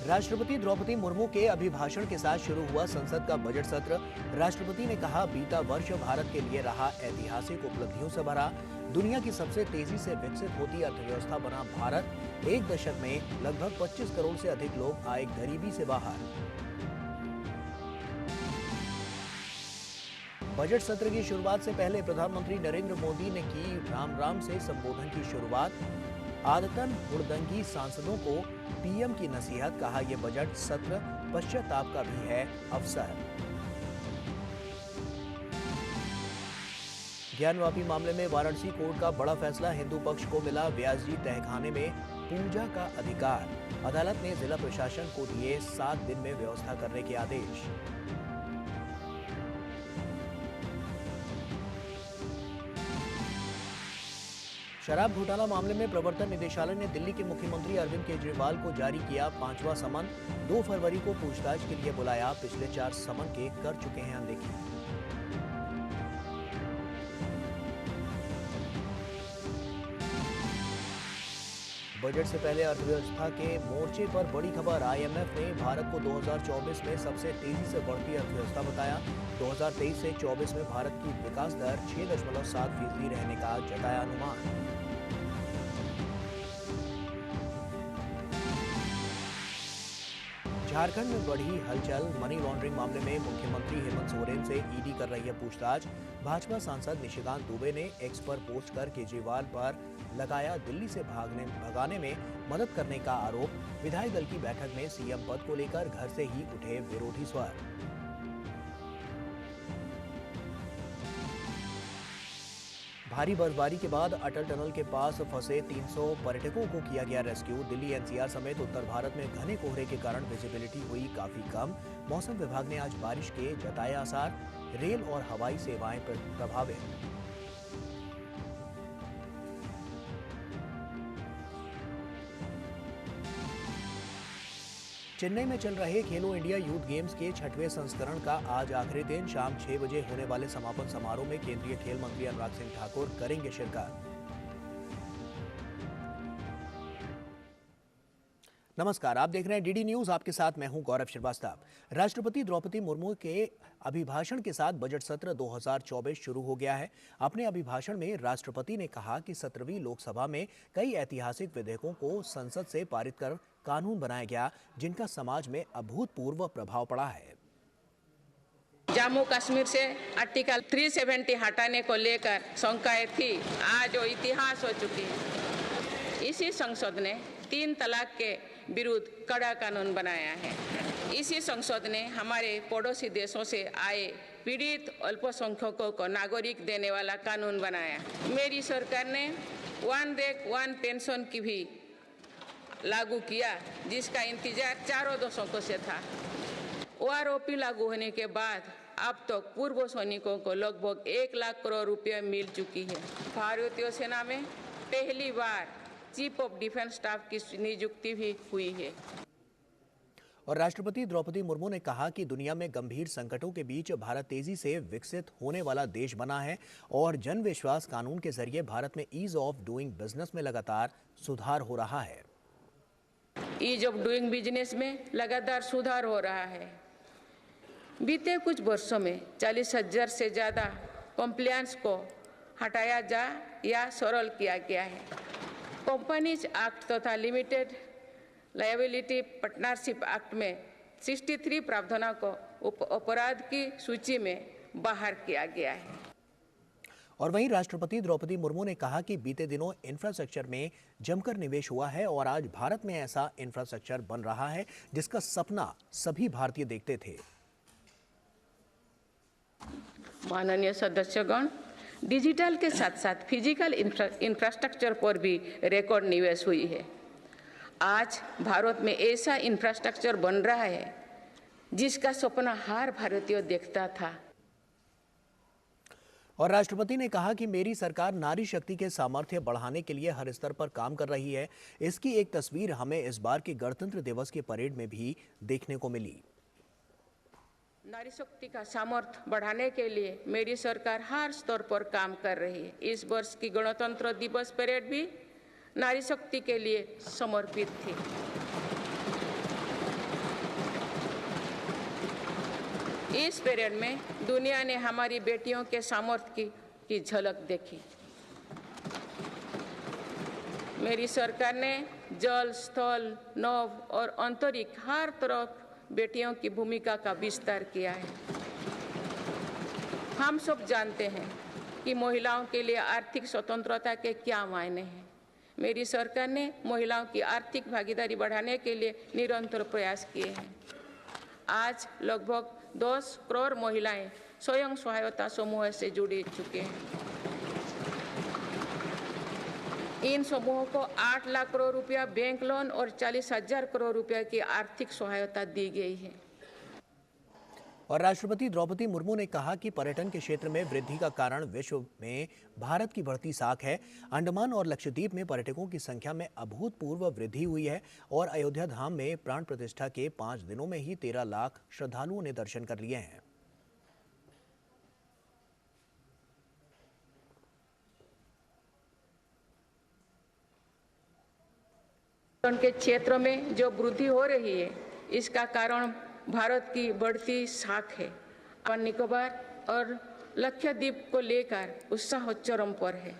राष्ट्रपति द्रौपदी मुर्मू के अभिभाषण के साथ शुरू हुआ संसद का बजट सत्र। राष्ट्रपति ने कहा, बीता वर्ष भारत के लिए रहा ऐतिहासिक उपलब्धियों से भरा। दुनिया की सबसे तेजी से विकसित होती अर्थव्यवस्था बना भारत। एक दशक में लगभग 25 करोड़ से अधिक लोग आए गरीबी से बाहर। बजट सत्र की शुरुआत से पहले प्रधानमंत्री नरेंद्र मोदी ने की राम राम से संबोधन की शुरुआत। आदतन हुड़दंगी सांसदों को पीएम की नसीहत। कहा, यह बजट सत्र पश्चाताप का भी है अवसर। ज्ञानवापी मामले में वाराणसी कोर्ट का बड़ा फैसला। हिंदू पक्ष को मिला व्यासजी तहखाने में पूजा का अधिकार। अदालत ने जिला प्रशासन को दिए 7 दिन में व्यवस्था करने के आदेश। शराब घोटाला मामले में प्रवर्तन निदेशालय ने दिल्ली के मुख्यमंत्री अरविंद केजरीवाल को जारी किया 5वां समन। 2 फरवरी को पूछताछ के लिए बुलाया। पिछले 4 समन के कर चुके हैं अनदेखी। बजट से पहले अर्थव्यवस्था के मोर्चे पर बड़ी खबर। आईएमएफ ने भारत को 2024 में सबसे तेजी से बढ़ती अर्थव्यवस्था बताया। 2023 से 24 में भारत की विकास दर 6.7% रहने का जताया अनुमान। झारखंड में बढ़ी हलचल। मनी लॉन्ड्रिंग मामले में मुख्यमंत्री हेमंत सोरेन से ईडी कर रही है पूछताछ। भाजपा सांसद निशिकांत दुबे ने एक्स पर पोस्ट कर केजरीवाल पर लगाया दिल्ली से भगाने में मदद करने का आरोप। विधायक दल की बैठक में सीएम पद को लेकर घर से ही उठे विरोधी स्वर। भारी बर्फबारी के बाद अटल टनल के पास फंसे 300 पर्यटकों को किया गया रेस्क्यू। दिल्ली एनसीआर समेत उत्तर भारत में घने कोहरे के कारण विजिबिलिटी हुई काफी कम। मौसम विभाग ने आज बारिश के जताए आसार। रेल और हवाई सेवाएं प्रभावित। चेन्नई में चल रहे खेलो इंडिया यूथ गेम्स के 6वें संस्करण का आज आखिरी दिन। शाम 6 बजे होने वाले समापन समारोह में केंद्रीय खेल मंत्री अनुराग सिंह ठाकुर करेंगे शिरकत। नमस्कार, आप देख रहे हैं डीडी न्यूज। आपके साथ मैं हूं गौरव श्रीवास्तव। राष्ट्रपति द्रौपदी मुर्मू के अभिभाषण के साथ बजट सत्र 2024 शुरू हो गया है। अपने अभिभाषण में राष्ट्रपति ने कहा कि 17वीं लोकसभा में कई ऐतिहासिक विधेयकों को संसद से पारित कर कानून बनाया गया, जिनका समाज में अभूतपूर्व प्रभाव पड़ा है। जम्मू कश्मीर से आर्टिकल 370 हटाने को लेकर शंकाएं थी, आज वो इतिहास हो चुकी है। इसी संसद ने 3 तलाक के विरुद्ध कड़ा कानून बनाया है। इसी संसद ने हमारे पड़ोसी देशों से आए पीड़ित अल्पसंख्यकों को नागरिक देने वाला कानून बनाया। मेरी सरकार ने 1 रैंक 1 पेंशन की भी लागू किया, जिसका इंतजार 4 दशकों से था। ओआरओपी लागू होने के बाद अब तक पूर्व सैनिकों को लगभग 1 लाख करोड़ रुपए मिल चुकी है। भारतीय सेना में पहली बार चीफ ऑफ डिफेंस स्टाफ की नियुक्ति भी हुई है। और राष्ट्रपति द्रौपदी मुर्मू ने कहा कि दुनिया में गंभीर संकटों के बीच भारत तेजी से विकसित होने वाला देश बना है और जन विश्वास कानून के जरिए भारत में ईज ऑफ डूइंग बिजनेस में लगातार सुधार हो रहा है। ईज ऑफ डूइंग बिजनेस में लगातार सुधार हो रहा है। बीते कुछ वर्षों में 40,000 से ज्यादा कंप्लायंस को हटाया जा या सरल किया गया है। कंपनीज एक्ट तथा लिमिटेड लायबिलिटी पार्टनरशिप एक्ट में 63 प्रावधानों को अपराध की सूची में बाहर किया गया है। और वहीं राष्ट्रपति द्रौपदी मुर्मू ने कहा कि बीते दिनों इंफ्रास्ट्रक्चर में जमकर निवेश हुआ है और आज भारत में ऐसा इंफ्रास्ट्रक्चर बन रहा है जिसका सपना सभी भारतीय देखते थे। माननीय सदस्यगण, डिजिटल के साथ साथ फिजिकल इंफ्रास्ट्रक्चर पर भी रिकॉर्ड निवेश हुई है। आज भारत में ऐसा इंफ्रास्ट्रक्चर बन रहा है जिसका सपना हर भारतीय देखता था। और राष्ट्रपति ने कहा कि मेरी सरकार नारी शक्ति के सामर्थ्य बढ़ाने के लिए हर स्तर पर काम कर रही है। इसकी एक तस्वीर हमें इस बार के गणतंत्र दिवस के परेड में भी देखने को मिली। नारी शक्ति का सामर्थ्य बढ़ाने के लिए मेरी सरकार हर स्तर पर काम कर रही है। इस वर्ष की गणतंत्र दिवस परेड भी नारी शक्ति के लिए समर्पित थी। इस परेड में दुनिया ने हमारी बेटियों के सामर्थ्य की झलक देखी। मेरी सरकार ने जल, स्थल, नभ और अंतरिक्ष हर तरफ बेटियों की भूमिका का विस्तार किया है। हम सब जानते हैं कि महिलाओं के लिए आर्थिक स्वतंत्रता के क्या मायने हैं। मेरी सरकार ने महिलाओं की आर्थिक भागीदारी बढ़ाने के लिए निरंतर प्रयास किए हैं। आज लगभग 10 करोड़ महिलाएं स्वयं सहायता समूह से जुड़ चुके हैं। इन समूहों को 8 लाख करोड़ रुपया बैंक लोन और 40,000 करोड़ रुपया की आर्थिक सहायता दी गई है। और राष्ट्रपति द्रौपदी मुर्मू ने कहा कि पर्यटन के क्षेत्र में वृद्धि का कारण विश्व में भारत की बढ़ती साख है। अंडमान और लक्षद्वीप में पर्यटकों की संख्या में अभूतपूर्व वृद्धि हुई है और अयोध्या धाम में प्राण प्रतिष्ठा के 5 दिनों में ही 13 लाख श्रद्धालुओं ने दर्शन कर लिए हैं। के क्षेत्र में जो वृद्धि हो रही है, इसका कारण भारत की बढ़ती साख है। अंडमान निकोबार और लक्षद्वीप को लेकर उत्साह चरम पर है।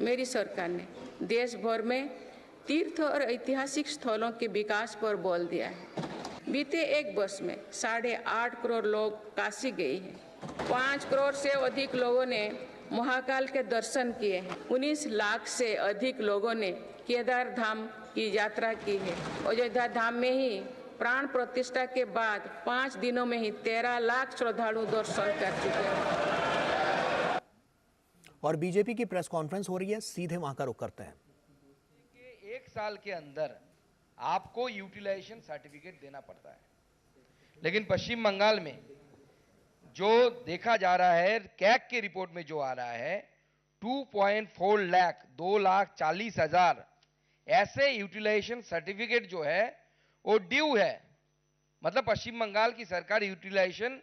मेरी सरकार ने देश भर में तीर्थ और ऐतिहासिक स्थलों के विकास पर बल दिया है। बीते एक वर्ष में 8.5 करोड़ लोग काशी गए हैं। 5 करोड़ से अधिक लोगों ने महाकाल के दर्शन किए हैं। 19 लाख से अधिक लोगों ने केदार धाम की यात्रा की है। अयोध्या धाम में ही प्राण प्रतिष्ठा के बाद 5 दिनों में ही 13 लाख श्रद्धालु दर्शन कर चुके हैं। और बीजेपी की प्रेस कॉन्फ्रेंस हो रही है, सीधे वहां का रुख करते हैं। एक साल के अंदर आपको यूटिलाइजेशन सर्टिफिकेट देना पड़ता है, लेकिन पश्चिम बंगाल में जो देखा जा रहा है, कैग की रिपोर्ट में जो आ रहा है 2.4 लाख 2,40,000 ऐसे यूटिलाइजेशन सर्टिफिकेट जो है वो ड्यू है। मतलब पश्चिम बंगाल की सरकार यूटिलाइजेशन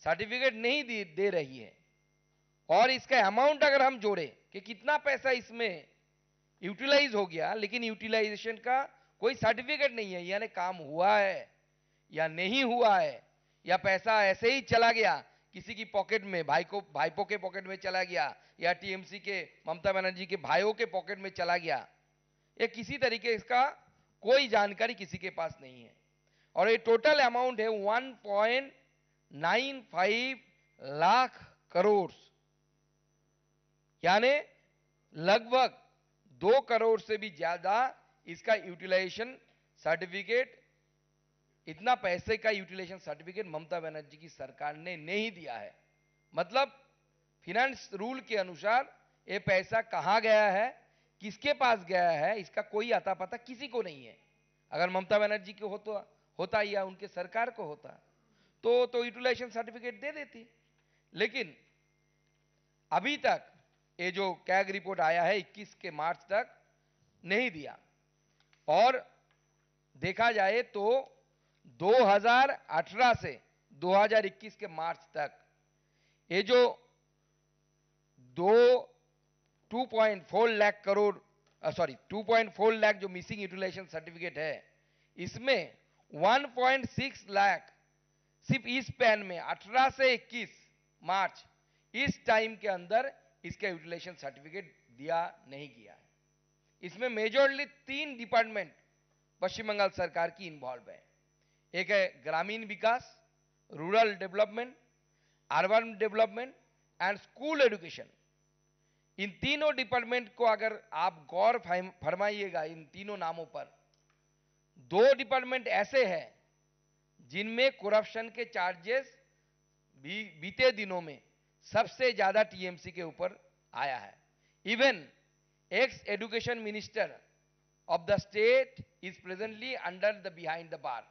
सर्टिफिकेट नहीं दे रही है। और इसका अमाउंट अगर हम जोड़े कि कितना पैसा इसमें यूटिलाइज हो गया, लेकिन यूटिलाइजेशन का कोई सर्टिफिकेट नहीं है, यानी काम हुआ है या नहीं हुआ है, या पैसा ऐसे ही चला गया किसी की पॉकेट में, भाईपों के पॉकेट में चला गया, या टीएमसी के ममता बनर्जी के भाइयों के पॉकेट में चला गया, ये किसी तरीके इसका कोई जानकारी किसी के पास नहीं है। और ये टोटल अमाउंट है 1.95 लाख करोड़, यानी लगभग 2 करोड़ से भी ज्यादा इसका यूटिलाइजेशन सर्टिफिकेट, इतना पैसे का यूटिलाइजेशन सर्टिफिकेट ममता बनर्जी की सरकार ने नहीं दिया है। मतलब फिनेंस रूल के अनुसार ये पैसा कहां गया है, किसके पास गया है, इसका कोई अता पता किसी को नहीं है। अगर ममता बनर्जी को होता या उनके सरकार को होता तो यूटिलाइजेशन सर्टिफिकेट दे देती, लेकिन अभी तक ये जो कैग रिपोर्ट आया है 21 के मार्च तक नहीं दिया। और देखा जाए तो 2018 से 2021 के मार्च तक ये जो 2.4 लाख जो मिसिंग यूटिलाइजेशन सर्टिफिकेट है, इसमें 1.6 लाख सिर्फ इस पैन में 18 से 21 मार्च इस टाइम के अंदर इसका यूटिलाइजेशन सर्टिफिकेट दिया नहीं गया है। इसमें मेजरली 3 डिपार्टमेंट पश्चिम बंगाल सरकार की इन्वॉल्व है। एक है ग्रामीण विकास, rural development, urban development and school education. इन तीनों डिपार्टमेंट को अगर आप गौर फरमाइएगा, इन तीनों नामों पर 2 डिपार्टमेंट ऐसे हैं जिनमें करप्शन के चार्जेस बीते दिनों में सबसे ज्यादा टीएमसी के ऊपर आया है। Even x education minister of the state is presently under the behind the bar.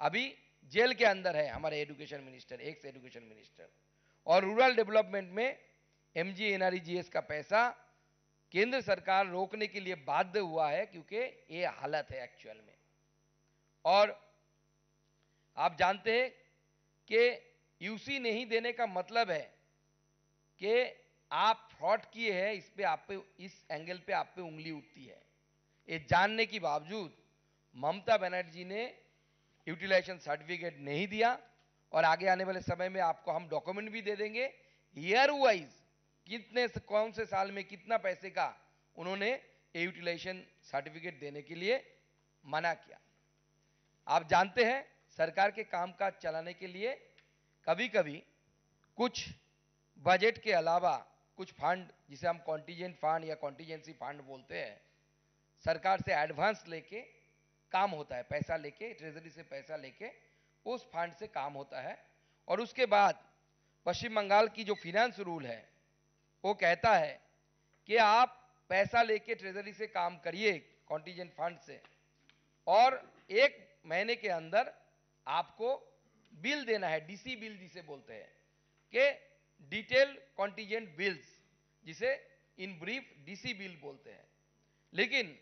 अभी जेल के अंदर है हमारे education minister, x education minister. और रूरल डेवलपमेंट में MGNREGS का पैसा केंद्र सरकार रोकने के लिए बाध्य हुआ है, क्योंकि ये हालत है एक्चुअल में। और आप जानते हैं कि यूसी नहीं देने का मतलब है कि आप फ्रॉड किए हैं, इस पे आप पे, इस एंगल पे आप पे उंगली उठती है। ये जानने के बावजूद ममता बनर्जी ने यूटिलाइजेशन सर्टिफिकेट नहीं दिया, और आगे आने वाले समय में आपको हम डॉक्यूमेंट भी दे देंगे ईयर वाइज कितने कौन से साल में कितना पैसे का उन्होंने यूटिलाइजेशन सर्टिफिकेट देने के लिए मना किया। आप जानते हैं सरकार के कामकाज चलाने के लिए कभी कभी कुछ बजट के अलावा कुछ फंड, जिसे हम कॉन्टीजेंट फंड या कॉन्टीजेंसी फंड बोलते हैं, सरकार से एडवांस लेके काम होता है, पैसा लेके, ट्रेजरी से पैसा लेके उस फंड से काम होता है। और उसके बाद पश्चिम बंगाल की जो फिनेंस रूल है वो कहता है कि आप पैसा लेके ट्रेजरी से काम करिए कॉन्टीजेंट फंड से, और 1 महीने के अंदर आपको बिल देना है, डीसी बिल जिसे बोलते हैं, कि डिटेल कॉन्टीजेंट बिल्स, जिसे इन ब्रीफ डीसी बिल बोलते हैं। लेकिन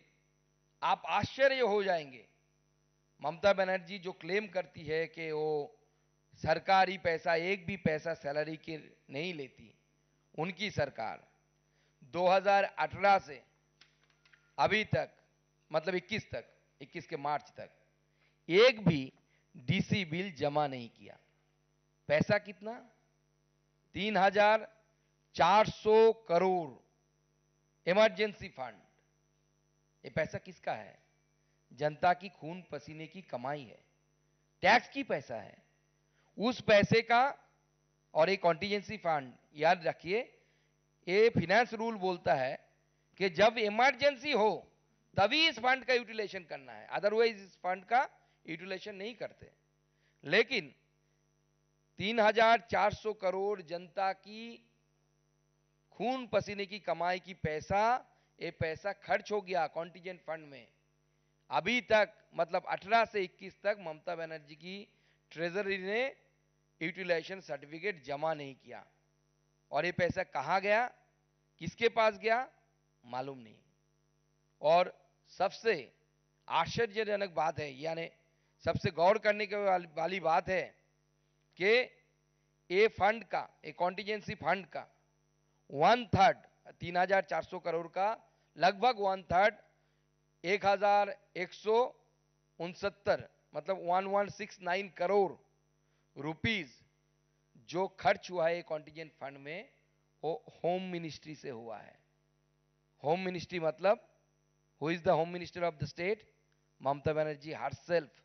आप आश्चर्य हो जाएंगे, ममता बनर्जी जो क्लेम करती है कि वो सरकारी पैसा, एक भी पैसा सैलरी के नहीं लेती, उनकी सरकार 2018 से अभी तक, मतलब 21 तक, 21 के मार्च तक एक भी डीसी बिल जमा नहीं किया। पैसा कितना? 3,400 करोड़ इमरजेंसी फंड। ये पैसा किसका है? जनता की खून पसीने की कमाई है, टैक्स की पैसा है। उस पैसे का, और एक कॉन्टीजेंसी फंड, याद रखिए, ये फिनेंस रूल बोलता है कि जब इमरजेंसी हो तभी इस फंड का यूटिलाइजेशन करना है, अदरवाइज इस फंड का यूटिलाइजेशन नहीं करते। लेकिन 3,400 करोड़ जनता की खून पसीने की कमाई की पैसा, ये पैसा खर्च हो गया कॉन्टीजेंट फंड में। अभी तक, मतलब 18 से 21 तक ममता बनर्जी की ट्रेजरी ने यूटिलाइजेशन सर्टिफिकेट जमा नहीं किया। और ये पैसा कहां गया, किसके पास गया, मालूम नहीं। और सबसे आश्चर्यजनक बात है, यानी सबसे गौर करने के वाली बात है कि ये फंड का, एक कॉन्टीजेंसी फंड का 1/3, 3,400 करोड़ का लगभग 1/3, 1,169, मतलब 1169 करोड़ रुपीस जो खर्च हुआ है कॉन्टीजेंट फंड में, वो होम मिनिस्ट्री से हुआ है। होम मिनिस्ट्री मतलब, who is the home minister of the state? Mamata Banerjee herself.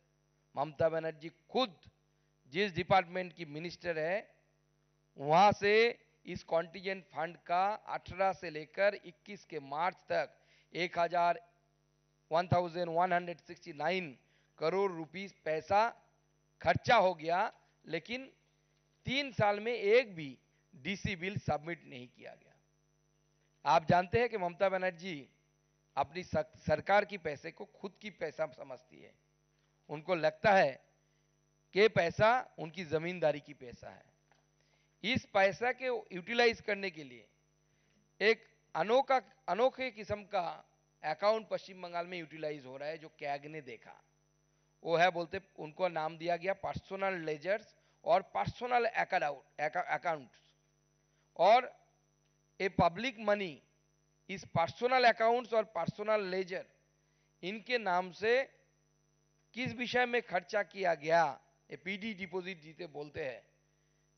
Mamata Banerjee खुद जिस डिपार्टमेंट की मिनिस्टर है, वहां से इस कॉन्टीजेंट फंड का 18 से लेकर 21 के मार्च तक 1,169 करोड़ रुपीस पैसा खर्चा हो गया। लेकिन 3 साल में एक भी डीसी बिल सबमिट नहीं किया गया। आप जानते हैं कि ममता बनर्जी अपनी सरकार की पैसे को खुद की पैसा समझती है। उनको लगता है कि पैसा उनकी जमींदारी की पैसा है। इस पैसा के यूटिलाइज करने के लिए एक अनोखे किस्म का अकाउंट पश्चिम बंगाल में यूटिलाइज हो रहा है, जो कैग ने देखा। वो है, बोलते, उनको नाम दिया गया पर्सनल लेजर्स और पर्सनल अकाउंट्स। और ए पब्लिक मनी, इस पर्सनल अकाउंट्स और पर्सनल लेजर, इनके नाम से किस विषय में खर्चा किया गया, ये पीडी डिपॉजिट जिसे बोलते हैं,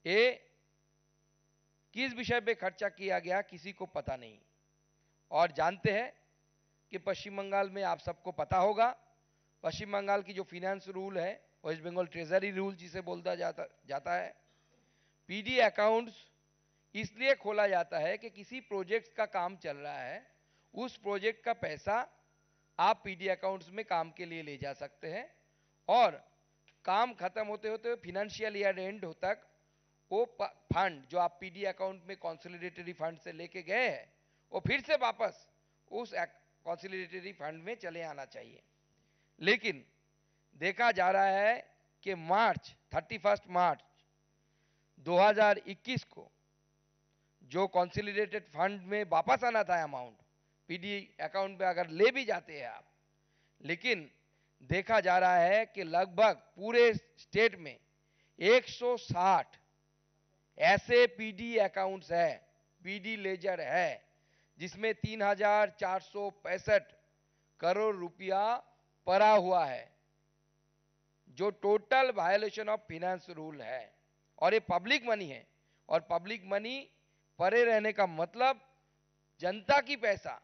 ये किस विषय पे खर्चा किया गया किसी को पता नहीं। और जानते हैं कि पश्चिम बंगाल में, आप सबको पता होगा, पश्चिम बंगाल की जो फिनेंस रूल है, वेस्ट बंगाल ट्रेजरी रूल जिसे बोलता जाता है, पीडी अकाउंट्स इसलिए खोला जाता है कि किसी प्रोजेक्ट का काम चल रहा है, उस प्रोजेक्ट का पैसा आप पीडी अकाउंट्स में काम के लिए ले जा सकते हैं, और काम खत्म होते होते फाइनेंशियल ईयर एंड तक वो फंड जो आप पीडी अकाउंट में कंसोलिडेटरी फंड से लेके गए हैं, वो फिर से वापस उस कंसोलिडेटरी फंड में चले आना चाहिए। लेकिन देखा जा रहा है कि 31 मार्च 2021 को जो कंसोलिडेटेड फंड में वापस आना था अमाउंट, पीडी अकाउंट पे अगर ले भी जाते हैं आप, लेकिन देखा जा रहा है कि लगभग पूरे स्टेट में 160 ऐसे पीडी अकाउंट्स है, पीडी लेजर है, जिसमें 3,465 करोड़ रुपया पड़ा हुआ है, जो total violation of finance rule है। और ये पब्लिक मनी है, और पब्लिक मनी पड़े रहने का मतलब जनता की पैसा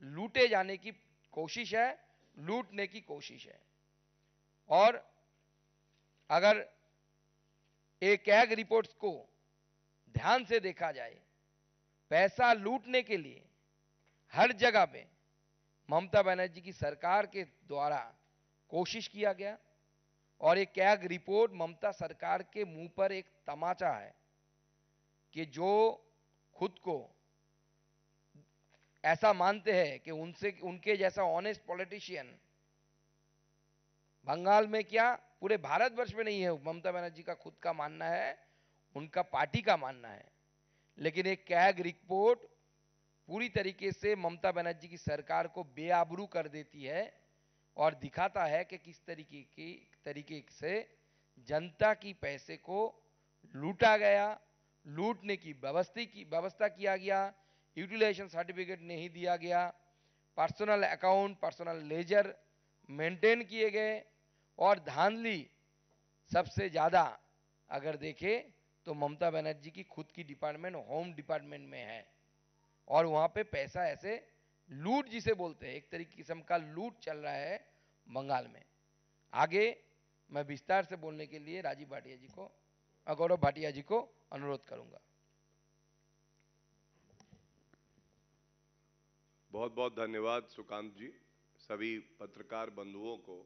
लूटे जाने की कोशिश है, लूटने की कोशिश है। और अगर एक कैग रिपोर्ट्स को ध्यान से देखा जाए, पैसा लूटने के लिए हर जगह पे ममता बनर्जी की सरकार के द्वारा कोशिश किया गया, और एक कैग रिपोर्ट ममता सरकार के मुंह पर एक तमाचा है कि जो खुद को ऐसा मानते हैं कि उनके जैसा ऑनेस्ट पॉलिटिशियन बंगाल में क्या पूरे भारतवर्ष में नहीं है। ममता बनर्जी का खुद का मानना है, उनका पार्टी का मानना है, लेकिन एक कैग रिपोर्ट पूरी तरीके से ममता बनर्जी की सरकार को बेआबरू कर देती है और दिखाता है कि किस तरीके से जनता की पैसे को लूटा गया, लूटने की व्यवस्था किया गया, यूटिलाइजेशन सर्टिफिकेट नहीं दिया गया, personal account, personal ledger maintain किए गए, और धांधली सबसे ज्यादा अगर देखें तो ममता बनर्जी की खुद की डिपार्टमेंट होम डिपार्टमेंट में है, और वहां पे पैसा ऐसे लूट जिसे बोलते हैं, एक तरीके किस्म का लूट चल रहा है बंगाल में। आगे मैं विस्तार से बोलने के लिए राजीव भाटिया जी को, गौरव भाटिया जी को अनुरोध करूंगा। बहुत बहुत धन्यवाद सुकांत जी। सभी पत्रकार बंधुओं को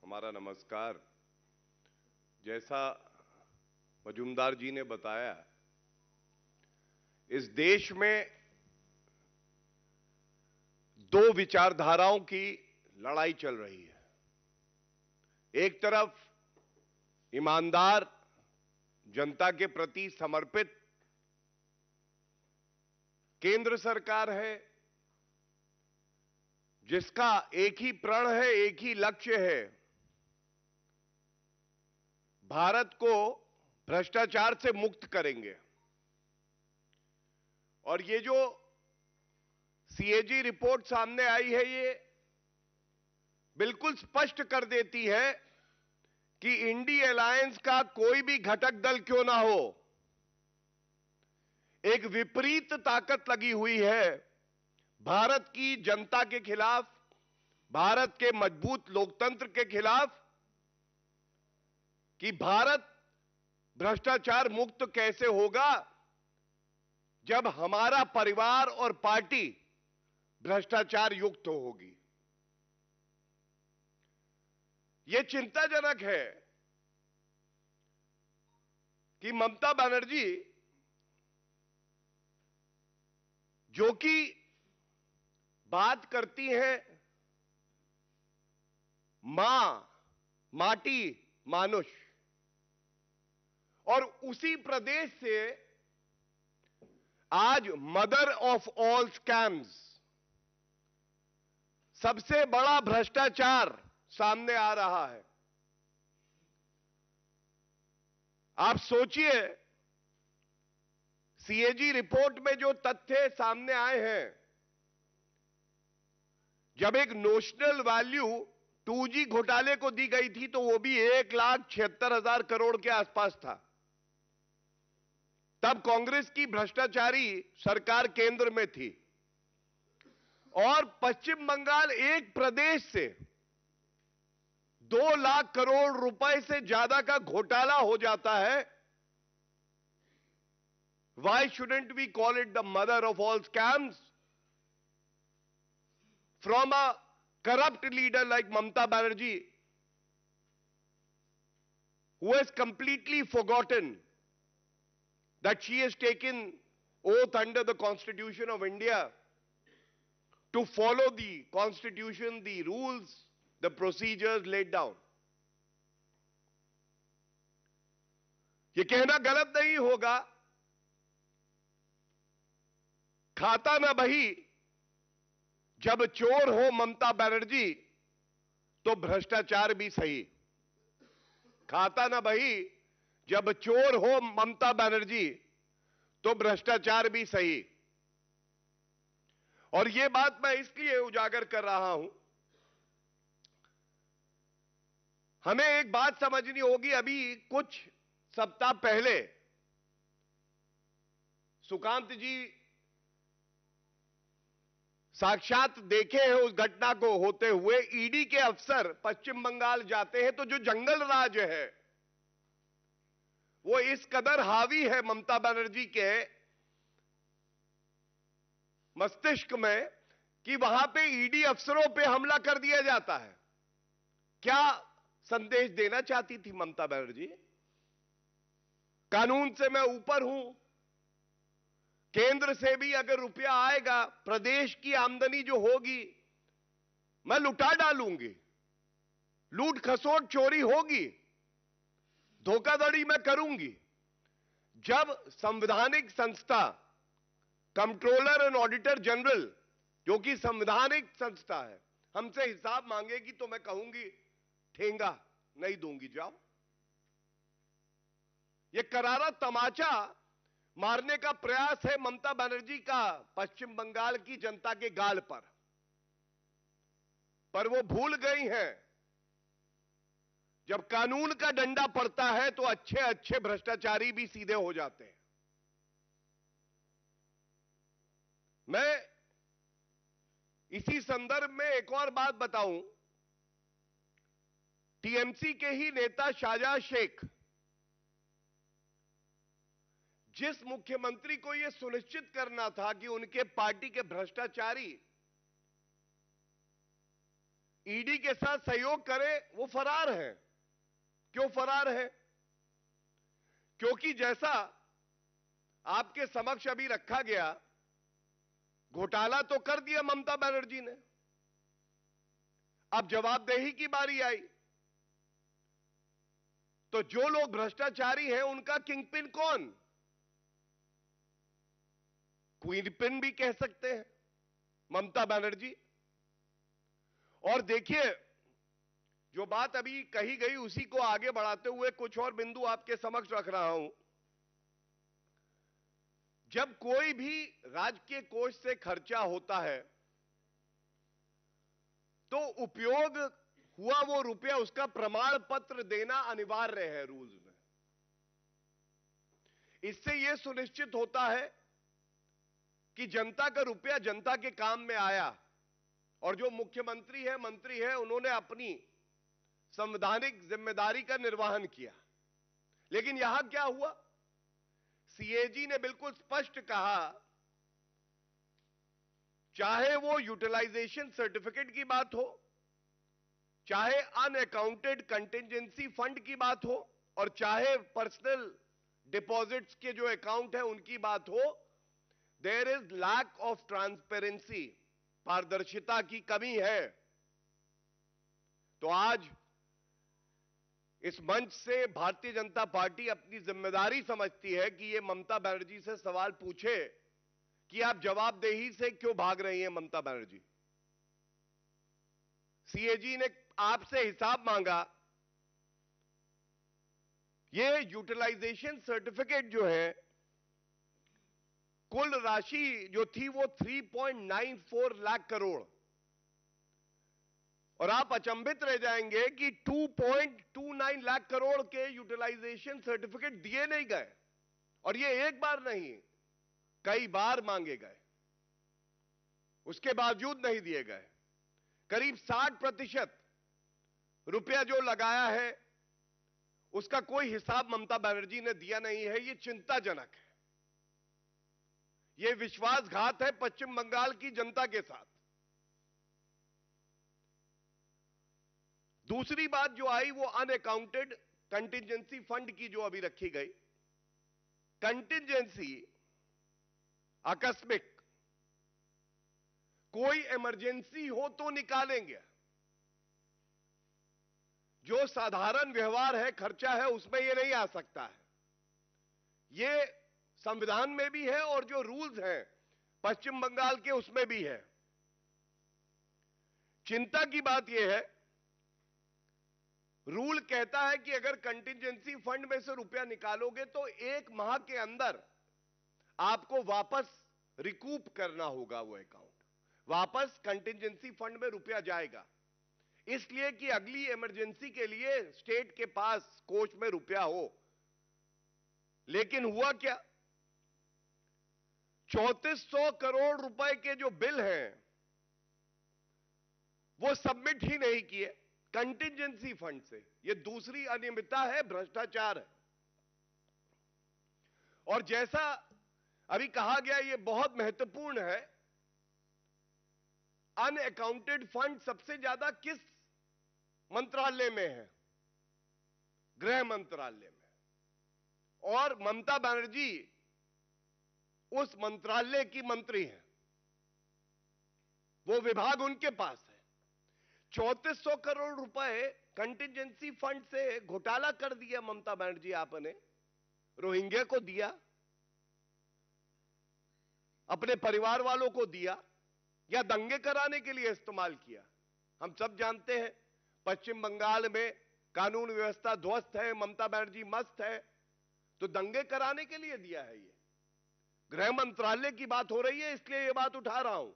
हमारा नमस्कार। जैसा मजूमदार जी ने बताया, इस देश में दो विचारधाराओं की लड़ाई चल रही है। एक तरफ ईमानदार, जनता के प्रति समर्पित केंद्र सरकार है, जिसका एक ही प्रण है, एक ही लक्ष्य है, भारत को भ्रष्टाचार से मुक्त करेंगे। और ये जो सीएजी रिपोर्ट सामने आई है, ये बिल्कुल स्पष्ट कर देती है कि इंडी अलायंस का कोई भी घटक दल क्यों ना हो, एक विपरीत ताकत लगी हुई है भारत की जनता के खिलाफ, भारत के मजबूत लोकतंत्र के खिलाफ, कि भारत भ्रष्टाचार मुक्त कैसे होगा जब हमारा परिवार और पार्टी भ्रष्टाचार युक्त होगी। यह चिंताजनक है कि ममता बनर्जी, जो कि बात करती हैं मां, माटी, मानुष, और उसी प्रदेश से आज मदर ऑफ ऑल स्कैम्स, सबसे बड़ा भ्रष्टाचार सामने आ रहा है। आप सोचिए, सीएजी रिपोर्ट में जो तथ्य सामने आए हैं, जब एक नोशनल वैल्यू 2G घोटाले को दी गई थी तो वो भी 1,76,000 करोड़ के आसपास था। तब कांग्रेस की भ्रष्टाचारी सरकार केंद्र में थी, और पश्चिम बंगाल एक प्रदेश से 2 लाख करोड़ रुपए से ज्यादा का घोटाला हो जाता है। Why shouldn't we call it the mother of all scams? From a corrupt leader like Mamata Banerjee, who has completely forgotten that she has taken oath under the Constitution of India to follow the Constitution, the rules, the procedures laid down. ये कहना गलत नहीं होगा खाता ना बही जब चोर हो ममता बनर्जी तो भ्रष्टाचार भी सही। खाता ना बही जब चोर हो ममता बनर्जी तो भ्रष्टाचार भी सही। और यह बात मैं इसलिए उजागर कर रहा हूं, हमें एक बात समझनी होगी। अभी कुछ सप्ताह पहले सुकांत जी साक्षात देखे हैं उस घटना को होते हुए। ईडी के अफसर पश्चिम बंगाल जाते हैं तो जो जंगल राज है वो इस कदर हावी है ममता बनर्जी के मस्तिष्क में कि वहां पे ईडी अफसरों पे हमला कर दिया जाता है। क्या संदेश देना चाहती थी ममता बनर्जी? कानून से मैं ऊपर हूं, केंद्र से भी अगर रुपया आएगा, प्रदेश की आमदनी जो होगी मैं लुटा डालूंगी, लूट खसोट चोरी होगी, धोखाधड़ी मैं करूंगी। जब संवैधानिक संस्था कंट्रोलर एंड ऑडिटर जनरल, जो कि संवैधानिक संस्था है, हमसे हिसाब मांगेगी तो मैं कहूंगी ठेंगा नहीं दूंगी, जाओ। यह करारा तमाचा मारने का प्रयास है ममता बनर्जी का पश्चिम बंगाल की जनता के गाल पर वो भूल गई हैं जब कानून का डंडा पड़ता है तो अच्छे अच्छे भ्रष्टाचारी भी सीधे हो जाते हैं। मैं इसी संदर्भ में एक और बात बताऊं। टीएमसी के ही नेता शाहजहां शेख जिस मुख्यमंत्री को यह सुनिश्चित करना था कि उनके पार्टी के भ्रष्टाचारी ईडी के साथ सहयोग करें, वो फरार है। क्यों फरार है? क्योंकि जैसा आपके समक्ष अभी रखा गया, घोटाला तो कर दिया ममता बनर्जी ने, अब जवाबदेही की बारी आई तो जो लोग भ्रष्टाचारी हैं उनका किंगपिन कौन? क्वीन पिन भी कह सकते हैं, ममता बनर्जी। और देखिए, जो बात अभी कही गई उसी को आगे बढ़ाते हुए कुछ और बिंदु आपके समक्ष रख रहा हूं। जब कोई भी राजकीय कोष से खर्चा होता है तो उपयोग हुआ वो रुपया, उसका प्रमाण पत्र देना अनिवार्य है रूल्स में। इससे यह सुनिश्चित होता है कि जनता का रुपया जनता के काम में आया और जो मुख्यमंत्री है, मंत्री है, उन्होंने अपनी संवैधानिक जिम्मेदारी का निर्वहन किया। लेकिन यहां क्या हुआ? सीएजी ने बिल्कुल स्पष्ट कहा, चाहे वो यूटिलाइजेशन सर्टिफिकेट की बात हो, चाहे अनअकाउंटेड कंटिजेंसी फंड की बात हो, और चाहे पर्सनल डिपॉजिट्स के जो अकाउंट है उनकी बात हो, there is lack of transparency, पारदर्शिता की कमी है। तो आज इस मंच से भारतीय जनता पार्टी अपनी जिम्मेदारी समझती है कि ये ममता बनर्जी से सवाल पूछे कि आप जवाबदेही से क्यों भाग रही हैं ममता बनर्जी। सीएजी ने आपसे हिसाब मांगा। ये यूटिलाइजेशन सर्टिफिकेट जो है, कुल राशि जो थी वो 3.94 लाख करोड़, और आप अचंभित रह जाएंगे कि 2.29 लाख करोड़ के यूटिलाइजेशन सर्टिफिकेट दिए नहीं गए। और ये एक बार नहीं, कई बार मांगे गए, उसके बावजूद नहीं दिए गए। करीब 60% रुपया जो लगाया है उसका कोई हिसाब ममता बनर्जी ने दिया नहीं है। ये चिंताजनक है, ये विश्वासघात है पश्चिम बंगाल की जनता के साथ। दूसरी बात जो आई वो अनअकाउंटेड कंटिजेंसी फंड की जो अभी रखी गई। कंटिजेंसी आकस्मिक, कोई इमरजेंसी हो तो निकालेंगे, जो साधारण व्यवहार है, खर्चा है, उसमें यह नहीं आ सकता है। यह संविधान में भी है और जो रूल्स हैं पश्चिम बंगाल के उसमें भी है। चिंता की बात यह है, रूल कहता है कि अगर कंटिजेंसी फंड में से रुपया निकालोगे तो 1 माह के अंदर आपको वापस रिकूप करना होगा, वो अकाउंट वापस कंटिजेंसी फंड में रुपया जाएगा, इसलिए कि अगली इमरजेंसी के लिए स्टेट के पास कोष में रुपया हो। लेकिन हुआ क्या, 3400 करोड़ रुपए के जो बिल हैं वो सबमिट ही नहीं किए कंटिजेंसी फंड से। ये दूसरी अनियमितता है, भ्रष्टाचार है। और जैसा अभी कहा गया, ये बहुत महत्वपूर्ण है, अनअकाउंटेड फंड सबसे ज्यादा किस मंत्रालय में है? गृह मंत्रालय में। और ममता बनर्जी उस मंत्रालय की मंत्री हैं, वो विभाग उनके पास है। 3400 करोड़ रुपए कंटिजेंसी फंड से घोटाला कर दिया ममता बनर्जी आपने, रोहिंग्या को दिया, अपने परिवार वालों को दिया, या दंगे कराने के लिए इस्तेमाल किया? हम सब जानते हैं पश्चिम बंगाल में कानून व्यवस्था ध्वस्त है, ममता बनर्जी मस्त है, तो दंगे कराने के लिए दिया है। ये गृह मंत्रालय की बात हो रही है, इसलिए ये बात उठा रहा हूं।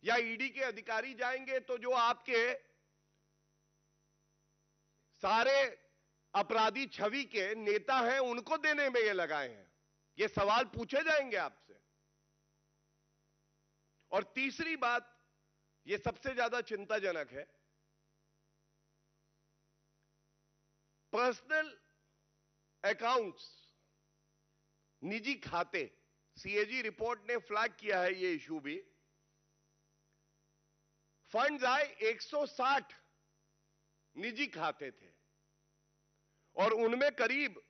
या ईडी के अधिकारी जाएंगे तो जो आपके सारे अपराधी छवि के नेता हैं उनको देने में ये लगाए हैं, ये सवाल पूछे जाएंगे आपसे। और तीसरी बात, ये सबसे ज्यादा चिंताजनक है, पर्सनल अकाउंट्स, निजी खाते। सीएजी रिपोर्ट ने फ्लैग किया है ये इशू भी। फंड्स आए 160 निजी खाते थे, और उनमें करीब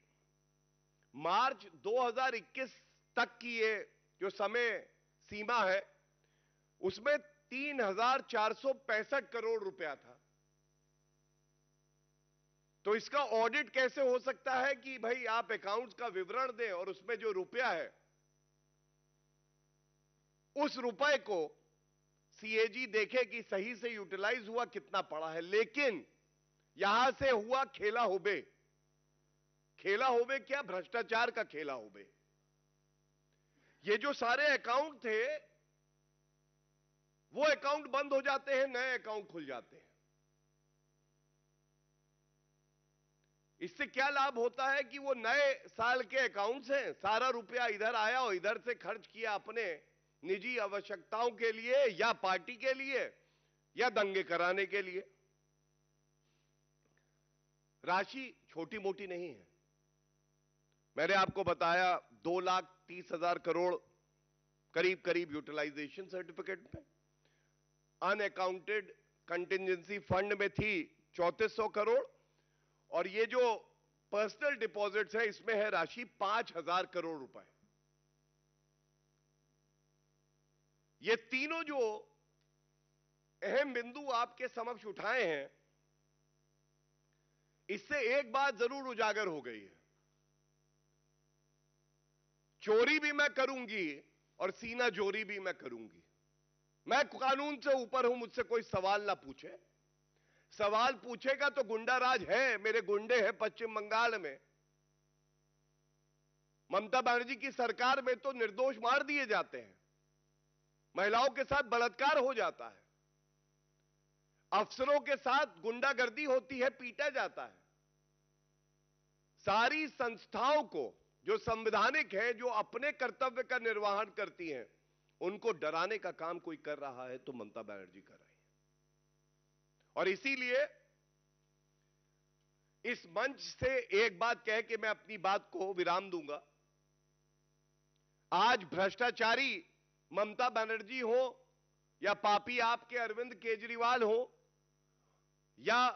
मार्च 2021 तक की ये जो समय सीमा है, उसमें 3465 करोड़ रुपया था। तो इसका ऑडिट कैसे हो सकता है कि भाई आप अकाउंट्स का विवरण दें और उसमें जो रुपया है उस रुपए को सीएजी देखे कि सही से यूटिलाइज हुआ, कितना पड़ा है। लेकिन यहां से हुआ खेला होबे। खेला होबे क्या? भ्रष्टाचार का खेला होबे। ये जो सारे अकाउंट थे वो अकाउंट बंद हो जाते हैं, नए अकाउंट खुल जाते हैं। इससे क्या लाभ होता है कि वो नए साल के अकाउंट्स हैं, सारा रुपया इधर आया और इधर से खर्च किया अपने निजी आवश्यकताओं के लिए, या पार्टी के लिए, या दंगे कराने के लिए। राशि छोटी मोटी नहीं है। मैंने आपको बताया 2,30,000 करोड़ करीब करीब यूटिलाइजेशन सर्टिफिकेट में, अनअकाउंटेड कंटिजेंसी फंड में थी 3400 करोड़, और ये जो पर्सनल डिपॉजिट्स है इसमें है राशि 5,000 करोड़ रुपए। ये तीनों जो अहम बिंदु आपके समक्ष उठाए हैं, इससे एक बात जरूर उजागर हो गई है, चोरी भी मैं करूंगी और सीना जोरी भी मैं करूंगी। मैं कानून से ऊपर हूं, मुझसे कोई सवाल ना पूछे। सवाल पूछेगा तो गुंडा राज है, मेरे गुंडे हैं पश्चिम बंगाल में। ममता बनर्जी की सरकार में तो निर्दोष मार दिए जाते हैं, महिलाओं के साथ बलात्कार हो जाता है, अफसरों के साथ गुंडागर्दी होती है, पीटा जाता है। सारी संस्थाओं को जो संवैधानिक है, जो अपने कर्तव्य का निर्वहन करती हैं, उनको डराने का काम कोई कर रहा है तो ममता बनर्जी कर रही है। और इसीलिए इस मंच से एक बात कह के मैं अपनी बात को विराम दूंगा। आज भ्रष्टाचारी ममता बनर्जी हो, या पापी आपके अरविंद केजरीवाल हो, या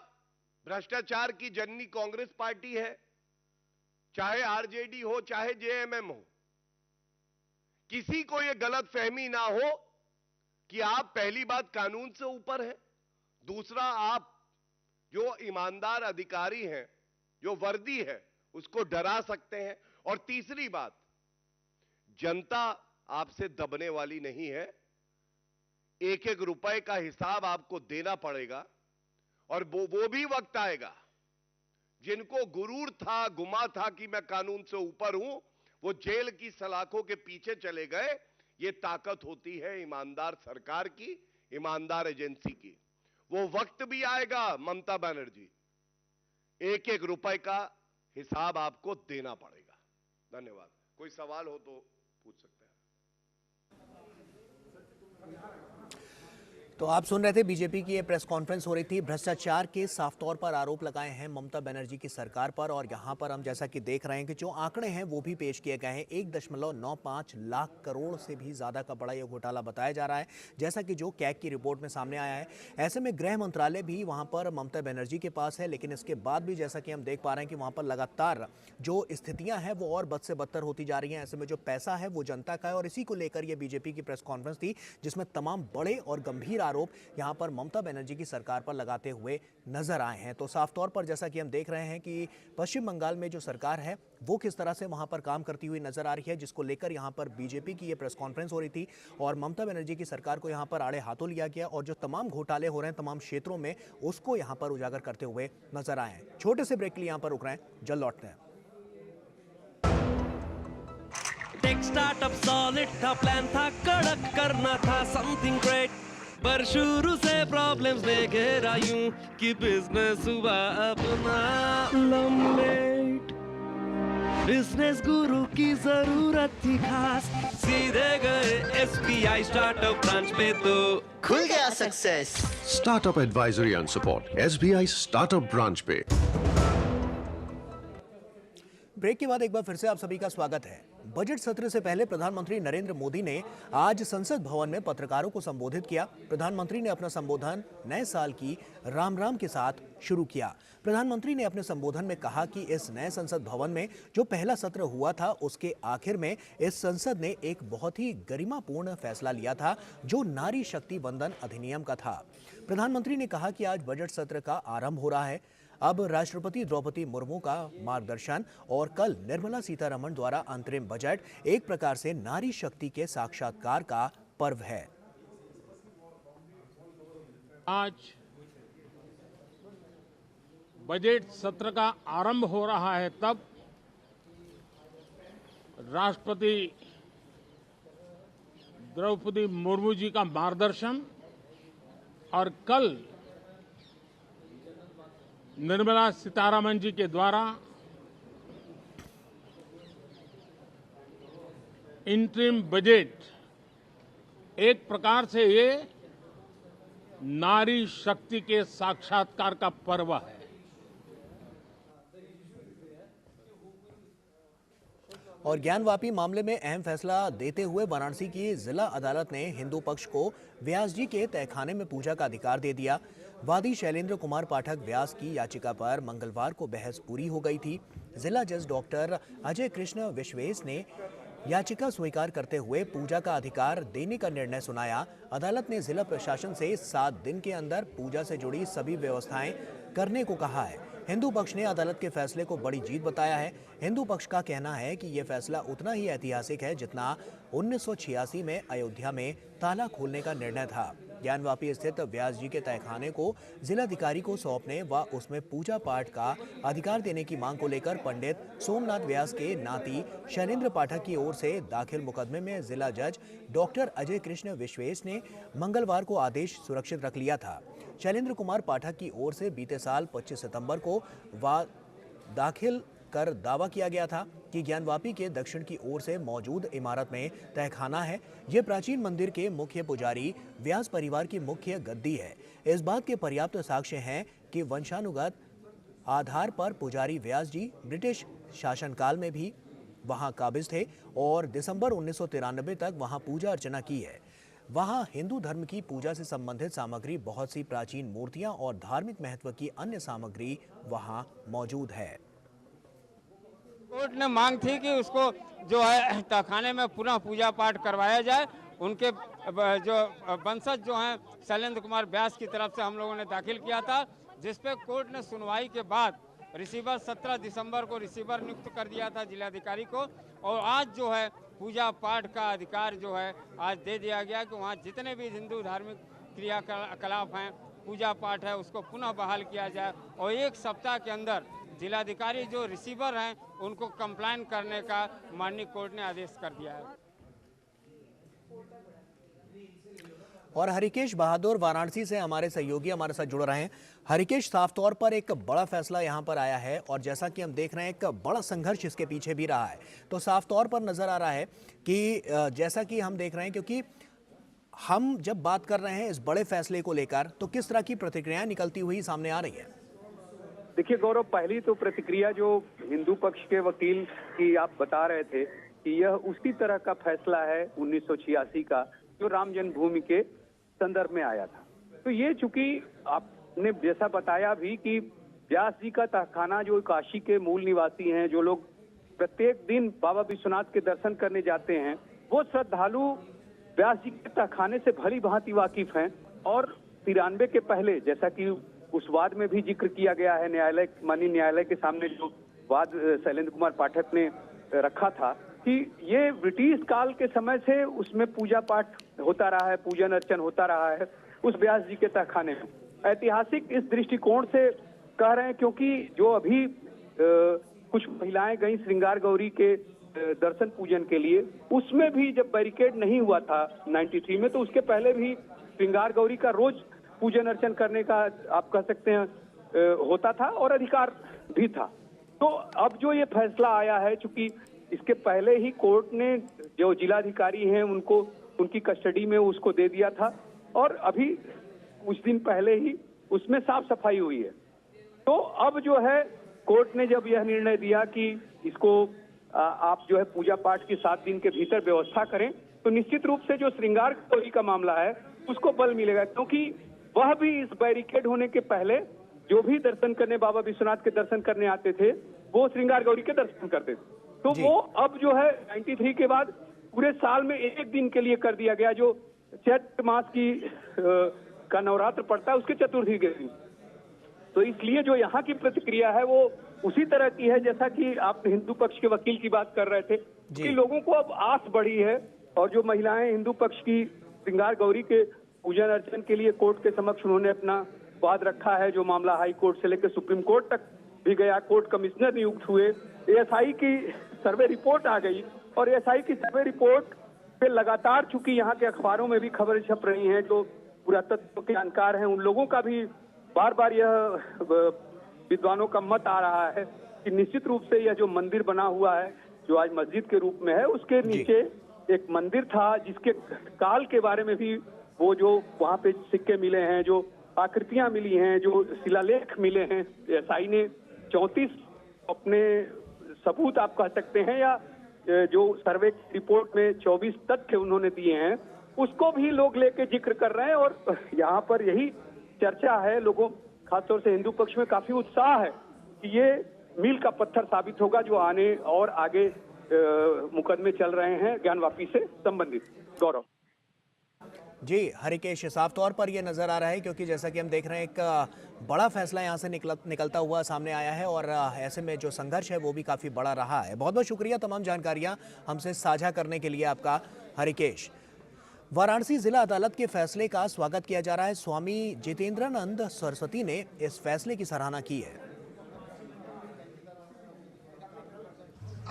भ्रष्टाचार की जननी कांग्रेस पार्टी है, चाहे आरजेडी हो, चाहे जेएमएम हो, किसी को यह गलत फहमी ना हो कि आप पहली बात कानून से ऊपर हैं, दूसरा आप जो ईमानदार अधिकारी हैं, जो वर्दी है, उसको डरा सकते हैं, और तीसरी बात, जनता आपसे दबने वाली नहीं है। एक एक रुपए का हिसाब आपको देना पड़ेगा और वो भी वक्त आएगा जिनको गुरूर था, गुमा था कि मैं कानून से ऊपर हूं, वो जेल की सलाखों के पीछे चले गए। ये ताकत होती है ईमानदार सरकार की, ईमानदार एजेंसी की। वो वक्त भी आएगा ममता बनर्जी, एक एक रुपए का हिसाब आपको देना पड़ेगा। धन्यवाद। कोई सवाल हो तो पूछ सकते हैं। तो आप सुन रहे थे, बीजेपी की ये प्रेस कॉन्फ्रेंस हो रही थी। भ्रष्टाचार के साफ तौर पर आरोप लगाए हैं ममता बनर्जी की सरकार पर, और यहां पर हम जैसा कि देख रहे हैं कि जो आंकड़े हैं वो भी पेश किए गए हैं। 1.95 लाख करोड़ से भी ज्यादा का बड़ा ये घोटाला बताया जा रहा है, जैसा कि जो कैग की रिपोर्ट में सामने आया है। ऐसे में गृह मंत्रालय भी वहां पर ममता बनर्जी के पास है, लेकिन इसके बाद भी जैसा कि हम देख पा रहे हैं कि वहां पर लगातार जो स्थितियां हैं वो और बद से बदतर होती जा रही हैं। ऐसे में जो पैसा है वो जनता का है, और इसी को लेकर ये बीजेपी की प्रेस कॉन्फ्रेंस थी, जिसमें तमाम बड़े और गंभीर आरोप यहां पर ममता बनर्जी की सरकार पर लगाते हुए नजर आए हैं। तो साफ तौर पर जैसा कि हम देख रहे हैं कि पश्चिम बंगाल में जो सरकार है वो किस तरह से वहां पर काम करती हुई नजर आ रही है, जिसको लेकर यहां पर बीजेपी की ये प्रेस कॉन्फ्रेंस हो रही थी, और ममता बनर्जी की सरकार को यहां पर आड़े हाथों लिया गया, और जो तमाम घोटाले हो रहे हैं तमाम क्षेत्रों में उसको यहां पर उजागर करते हुए नजर आए हैं। छोटे से ब्रेक के लिए यहां पर रुक रहे हैं, जल्द लौटते हैं। टेक स्टार्टअप सॉलिड था, प्लान था कड़क, करना था समथिंग ग्रेट, पर शुरू से प्रॉब्लम्स ने घेरा यूं कि बिजनेस हुआ अपना लम्बेट। बिजनेस गुरु की जरूरत थी खास, सीधे गए SBI स्टार्टअप ब्रांच पे तो खुल गया success. Startup advisory and support SBI startup branch पे। ब्रेक के बाद एक बार फिर से आप सभी का स्वागत है। बजट सत्र से पहले प्रधानमंत्री नरेंद्र मोदी ने आज संसद भवन में पत्रकारों को संबोधित किया। प्रधानमंत्री ने अपना संबोधन नए साल की राम राम के साथ शुरू किया। प्रधानमंत्री ने अपने संबोधन में कहा कि इस नए संसद भवन में जो पहला सत्र हुआ था उसके आखिर में इस संसद ने एक बहुत ही गरिमापूर्ण फैसला लिया था, जो नारी शक्ति वंदन अधिनियम का था। प्रधानमंत्री ने कहा कि आज बजट सत्र का आरंभ हो रहा है। अब राष्ट्रपति द्रौपदी मुर्मू का मार्गदर्शन और कल निर्मला सीतारमण द्वारा अंतरिम बजट एक प्रकार से नारी शक्ति के साक्षात्कार का पर्व है। आज बजट सत्र का आरंभ हो रहा है, तब राष्ट्रपति द्रौपदी मुर्मू जी का मार्गदर्शन और कल निर्मला सीतारमण जी के द्वारा इंटरिम बजट एक प्रकार से ये नारी शक्ति के साक्षात्कार का पर्व है। और ज्ञानवापी मामले में अहम फैसला देते हुए वाराणसी की जिला अदालत ने हिंदू पक्ष को व्यास जी के तहखाने में पूजा का अधिकार दे दिया। वादी शैलेंद्र कुमार पाठक व्यास की याचिका पर मंगलवार को बहस पूरी हो गई थी। जिला जज डॉक्टर अजय कृष्ण विश्वेश ने याचिका स्वीकार करते हुए पूजा का अधिकार देने का निर्णय सुनाया। अदालत ने जिला प्रशासन से 7 दिन के अंदर पूजा से जुड़ी सभी व्यवस्थाएं करने को कहा है। हिंदू पक्ष ने अदालत के फैसले को बड़ी जीत बताया है। हिंदू पक्ष का कहना है कि यह फैसला उतना ही ऐतिहासिक है जितना 1986 में अयोध्या में ताला खोलने का निर्णय था। ज्ञानवापी स्थित व्यास जी के तहखाने को जिलाधिकारी को सौंपने व उसमें पूजा पाठ का अधिकार देने की मांग को लेकर पंडित सोमनाथ व्यास के नाती शैलेंद्र पाठक की ओर से दाखिल मुकदमे में जिला जज डॉक्टर अजय कृष्ण विश्वेश ने मंगलवार को आदेश सुरक्षित रख लिया था। शैलेंद्र कुमार पाठक की ओर से बीते साल 25 सितंबर को दाखिल कर दावा किया गया था कि ज्ञानवापी के दक्षिण की ओर से मौजूद इमारत में तहखाना है। ये प्राचीन मंदिर के मुख्य पुजारी व्यास परिवार की मुख्य गद्दी है। इस बात के पर्याप्त साक्ष्य हैं कि वंशानुगत आधार पर पुजारी व्यास जी ब्रिटिश शासनकाल में भी वहां काबिज थे और दिसंबर 1993 तक वहां पूजा अर्चना की है। वहां हिंदू धर्म की पूजा से संबंधित सामग्री, बहुत सी प्राचीन मूर्तियां और धार्मिक महत्व की अन्य सामग्री वहां मौजूद है। कोर्ट ने मांग थी कि उसको जो है तहखाने में पुनः पूजा पाठ करवाया जाए। उनके जो वंशज जो हैं शैलेंद्र कुमार व्यास की तरफ से हम लोगों ने दाखिल किया था, जिस पे कोर्ट ने सुनवाई के बाद रिसीवर 17 दिसंबर को रिसीवर नियुक्त कर दिया था जिलाधिकारी को, और आज जो है पूजा पाठ का अधिकार जो है आज दे दिया गया कि वहाँ जितने भी हिंदू धार्मिक क्रियाकलाप हैं, पूजा पाठ है, उसको पुनः बहाल किया जाए और 1 सप्ताह के अंदर जिलाधिकारी जो रिसीवर हैं उनको कंप्लाइन करने का माननीय कोर्ट ने आदेश कर दिया है। और हरिकेश बहादुर वाराणसी से हमारे सहयोगी हमारे साथ जुड़ रहे हैं। हरिकेश, साफ तौर पर एक बड़ा फैसला यहां पर आया है और जैसा कि हम देख रहे हैं एक बड़ा संघर्ष इसके पीछे भी रहा है, तो साफ तौर पर नजर आ रहा है कि जैसा कि हम देख रहे हैं, क्योंकि हम जब बात कर रहे हैं इस बड़े फैसले को लेकर तो किस तरह की प्रतिक्रियाएं निकलती हुई सामने आ रही है? देखिए गौरव, पहली तो प्रतिक्रिया जो हिंदू पक्ष के वकील की आप बता रहे थे कि यह उसी तरह का फैसला है 1986 का जो राम जन्मभूमि के संदर्भ में आया था। तो ये चूंकि आपने जैसा बताया भी कि व्यास जी का तहखाना जो काशी के मूल निवासी हैं, जो लोग प्रत्येक दिन बाबा विश्वनाथ के दर्शन करने जाते हैं, वो श्रद्धालु व्यास जी के तहखाने से भली भांति वाकिफ हैं। और 93 के पहले, जैसा कि उस वाद में भी जिक्र किया गया है, न्यायालय माननीय न्यायालय के सामने जो वाद शैलेंद्र कुमार पाठक ने रखा था कि ये ब्रिटिश काल के समय से उसमें पूजा पाठ होता रहा है, पूजन अर्चन होता रहा है उस व्यास जी के तहखाने में। ऐतिहासिक इस दृष्टिकोण से कह रहे हैं क्योंकि जो अभी कुछ महिलाएं गई श्रृंगार गौरी के दर्शन पूजन के लिए, उसमें भी जब बैरिकेड नहीं हुआ था 93 में, तो उसके पहले भी श्रृंगार गौरी का रोज पूजन अर्चन करने का आप कह सकते हैं होता था और अधिकार भी था। तो अब जो ये फैसला आया है, चूंकि इसके पहले ही कोर्ट ने जो जिलाधिकारी हैं उनको उनकी कस्टडी में उसको दे दिया था और अभी कुछ दिन पहले ही उसमें साफ सफाई हुई है। तो अब जो है कोर्ट ने जब यह निर्णय दिया कि इसको आप जो है पूजा पाठ की 7 दिन के भीतर व्यवस्था करें, तो निश्चित रूप से जो श्रृंगार गौरी का मामला है उसको बल मिलेगा, क्योंकि वह भी इस बैरिकेड होने के पहले जो भी दर्शन करने बाबा विश्वनाथ के दर्शन करने आते थे वो श्रृंगार गौरी के दर्शन करते थे। तो वो अब जो है 93 के बाद पूरे साल में 1 दिन के लिए कर दिया गया, जो चैत्र मास की का नवरात्र पड़ता है उसके चतुर्थी के दिन। तो इसलिए जो यहाँ की प्रतिक्रिया है वो उसी तरह की है जैसा कि आप हिंदू पक्ष के वकील की बात कर रहे थे कि लोगों को अब आस बढ़ी है और जो महिलाएं हिंदू पक्ष की श्रृंगार गौरी के पूजन अर्चन के लिए कोर्ट के समक्ष उन्होंने अपना वाद रखा है, जो मामला हाई कोर्ट से लेकर सुप्रीम कोर्ट तक भी गया, कोर्ट कमिश्नर नियुक्त हुए, एएसआई की सर्वे रिपोर्ट आ गई और एएसआई की सर्वे रिपोर्ट पे लगातार चूंकि यहाँ के अखबारों में भी खबरें छप रही हैं, जो पुरातत्व के जानकार हैं उन लोगों का भी बार बार यह विद्वानों का मत आ रहा है कि निश्चित रूप से यह जो मंदिर बना हुआ है जो आज मस्जिद के रूप में है, उसके नीचे एक मंदिर था जिसके काल के बारे में भी वो जो वहाँ पे सिक्के मिले हैं, जो आकृतियां मिली हैं, जो शिलालेख मिले हैं, एएसआई ने 34 अपने सबूत आप कह सकते हैं या जो सर्वे रिपोर्ट में 24 तथ्य उन्होंने दिए हैं, उसको भी लोग लेके जिक्र कर रहे हैं। और यहाँ पर यही चर्चा है, लोगों खासतौर से हिंदू पक्ष में काफी उत्साह है कि ये मील का पत्थर साबित होगा जो आने और आगे मुकदमे चल रहे हैं ज्ञान वापी से संबंधित। गौरव जी, हरिकेश, साफ तौर पर यह नजर आ रहा है क्योंकि जैसा कि हम देख रहे हैं एक बड़ा फैसला यहां से निकलता हुआ सामने आया है और ऐसे में जो संघर्ष है वो भी काफी बड़ा रहा है। बहुत बहुत शुक्रिया तमाम जानकारियां हमसे साझा करने के लिए आपका, हरिकेश। वाराणसी जिला अदालत के फैसले का स्वागत किया जा रहा है। स्वामी जितेंद्रानंद सरस्वती ने इस फैसले की सराहना की है।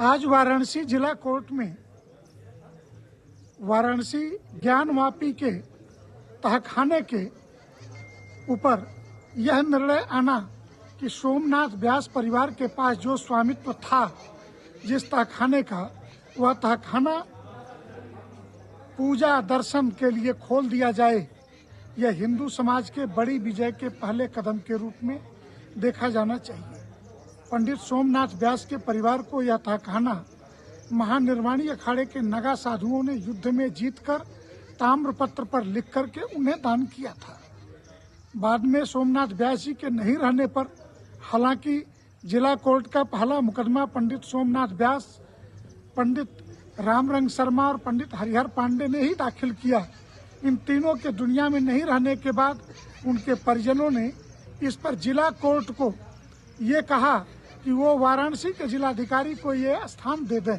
आज वाराणसी जिला कोर्ट में वाराणसी ज्ञानवापी के तहखाने के ऊपर यह निर्णय आना कि सोमनाथ व्यास परिवार के पास जो स्वामित्व था जिस तहखाने का, वह तहखाना पूजा दर्शन के लिए खोल दिया जाए, यह हिंदू समाज के बड़ी विजय के पहले कदम के रूप में देखा जाना चाहिए। पंडित सोमनाथ व्यास के परिवार को यह तहखाना महानिर्वाणी अखाड़े के नगा साधुओं ने युद्ध में जीतकर ताम्रपत्र पर लिख करके उन्हें दान किया था। बाद में सोमनाथ व्यास जी के नहीं रहने पर हालांकि जिला कोर्ट का पहला मुकदमा पंडित सोमनाथ व्यास, पंडित रामरंग शर्मा और पंडित हरिहर पांडे ने ही दाखिल किया। इन तीनों के दुनिया में नहीं रहने के बाद उनके परिजनों ने इस पर जिला कोर्ट को ये कहा कि वो वाराणसी के जिलाधिकारी को ये स्थान दे दें।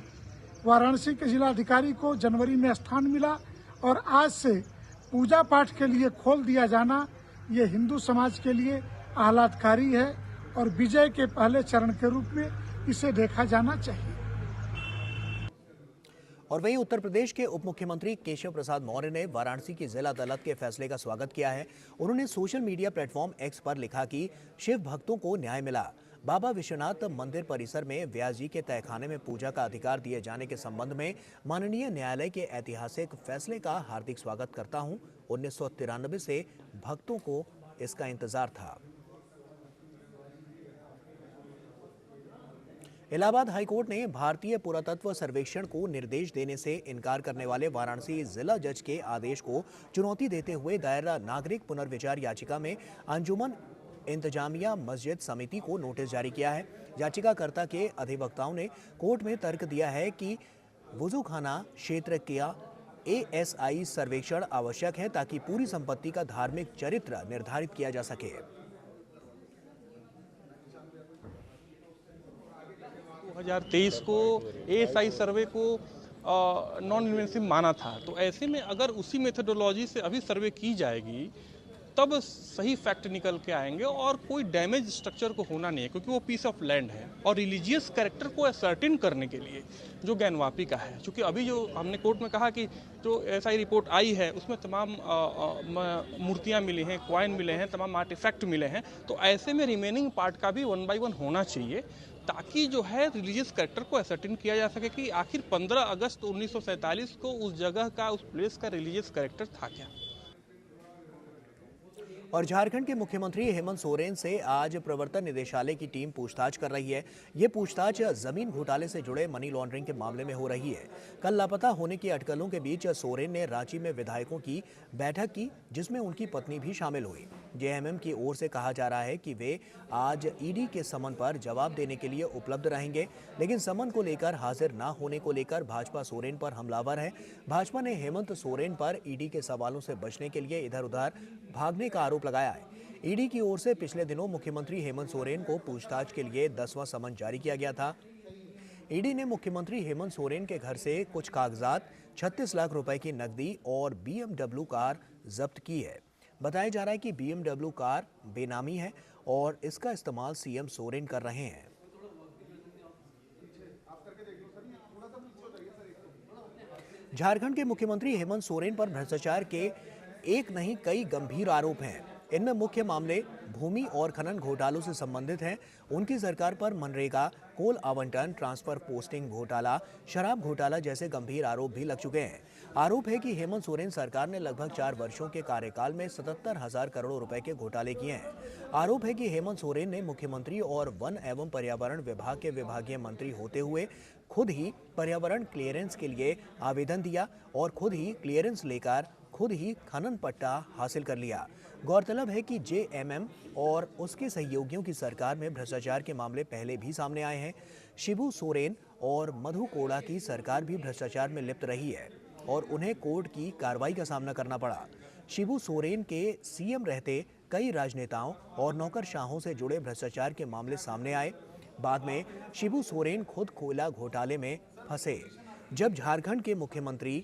वाराणसी के जिलाधिकारी को जनवरी में स्थान मिला और आज से पूजा पाठ के लिए खोल दिया जाना ये हिंदू समाज के लिए आह्लादकारी है और विजय के पहले चरण के रूप में इसे देखा जाना चाहिए। और वहीं उत्तर प्रदेश के उप मुख्यमंत्री केशव प्रसाद मौर्य ने वाराणसी की जिला अदालत के फैसले का स्वागत किया है। उन्होंने सोशल मीडिया प्लेटफॉर्म एक्स पर लिखा कि शिव भक्तों को न्याय मिला। बाबा विश्वनाथ मंदिर परिसर में व्यास जी के तहखाने में पूजा का अधिकार दिए जाने के संबंध में माननीय न्यायालय के ऐतिहासिक फैसले का हार्दिक स्वागत करता हूं। 1993 से भक्तों को इसका इंतजार था। इलाहाबाद हाईकोर्ट ने भारतीय पुरातत्व सर्वेक्षण को निर्देश देने से इनकार करने वाले वाराणसी जिला जज के आदेश को चुनौती देते हुए दायर नागरिक पुनर्विचार याचिका में अंजुमन इंतजामिया मस्जिद समिति को नोटिस जारी किया है। याचिकाकर्ता के अधिवक्ताओं ने कोर्ट में तर्क दिया है कि वुजूखाना क्षेत्र का ASI सर्वेक्षण आवश्यक है ताकि पूरी संपत्ति का धार्मिक चरित्र निर्धारित किया जा सके। 2023 को ASI सर्वे को नॉन इन्वेसिव माना था, तो ऐसे में अगर उसी मेथोडोलॉजी से अभी सर्वे की जाएगी तब सही फैक्ट निकल के आएंगे और कोई डैमेज स्ट्रक्चर को होना नहीं है, क्योंकि वो पीस ऑफ लैंड है। और रिलीजियस कैरेक्टर को असर्टेन करने के लिए जो ज्ञानवापी का है, क्योंकि अभी जो हमने कोर्ट में कहा कि जो SI रिपोर्ट आई है उसमें तमाम मूर्तियां मिली हैं, क्वाइन मिले हैं, तमाम आर्टिफैक्ट मिले हैं, तो ऐसे में रिमेनिंग पार्ट का भी 1 by 1 होना चाहिए ताकि जो है रिलीजियस कैरेक्टर को असर्टेन किया जा सके कि आखिर 15 अगस्त 1947 को उस जगह का, उस प्लेस का रिलीजियस कैरेक्टर था क्या। और झारखंड के मुख्यमंत्री हेमंत सोरेन से आज प्रवर्तन निदेशालय की टीम पूछताछ कर रही है। ये पूछताछ जमीन घोटाले से जुड़े मनी लॉन्ड्रिंग के मामले में हो रही है। कल लापता होने की अटकलों के बीच सोरेन ने रांची में विधायकों की बैठक की, जिसमें उनकी पत्नी भी शामिल हुई। JMM की ओर से कहा जा रहा है कि वे आज ED के समन पर जवाब देने के लिए उपलब्ध रहेंगे, लेकिन समन को लेकर हाजिर न होने को लेकर भाजपा सोरेन पर हमलावर है। भाजपा ने हेमंत सोरेन पर ED के सवालों से बचने के लिए इधर उधर भागने का आरोप लगाया है। ED की ओर से पिछले दिनों मुख्यमंत्री हेमंत सोरेन को पूछताछ के लिए 10वां समन जारी किया गया था। ED ने मुख्यमंत्री हेमंत सोरेन के घर से कुछ कागजात, 36 लाख रुपए की नकदी और BMW कार जब्त की है। बताया जा रहा है कि BMW कार बेनामी है और इसका इस्तेमाल CM सोरेन कर रहे हैं। झारखंड के मुख्यमंत्री हेमंत सोरेन पर भ्रष्टाचार के एक नहीं कई गंभीर आरोप हैं। इनमें मुख्य मामले भूमि और खनन घोटालों से संबंधित हैं। उनकी सरकार पर मनरेगा, कोल आवंटन, ट्रांसफर पोस्टिंग घोटाला, शराब घोटाला जैसे गंभीर आरोप भी लग चुके हैं। आरोप है कि हेमंत सोरेन सरकार ने लगभग 4 वर्षों के कार्यकाल में 77,000 करोड़ रुपए के घोटाले किए हैं। आरोप है कि हेमंत सोरेन ने मुख्यमंत्री और वन एवं पर्यावरण विभाग के विभागीय मंत्री होते हुए खुद ही पर्यावरण क्लियरेंस के लिए आवेदन दिया और खुद ही क्लियरेंस लेकर खुद ही खनन पट्टा हासिल कर लिया। गौरतलब है कि JMM और उसके सहयोगियों की सरकार में भ्रष्टाचार के मामले पहले भी सामने आए हैं। शिबू सोरेन और मधु कोड़ा की सरकार भी भ्रष्टाचार में लिप्त रही है और उन्हें कोर्ट की कार्रवाई का सामना करना पड़ा। शिबू सोरेन के CM रहते कई राजनेताओं और नौकरशाहों से जुड़े भ्रष्टाचार के मामले सामने आए। बाद में शिबू सोरेन खुद कोयला घोटाले में फंसे। जब झारखंड के मुख्यमंत्री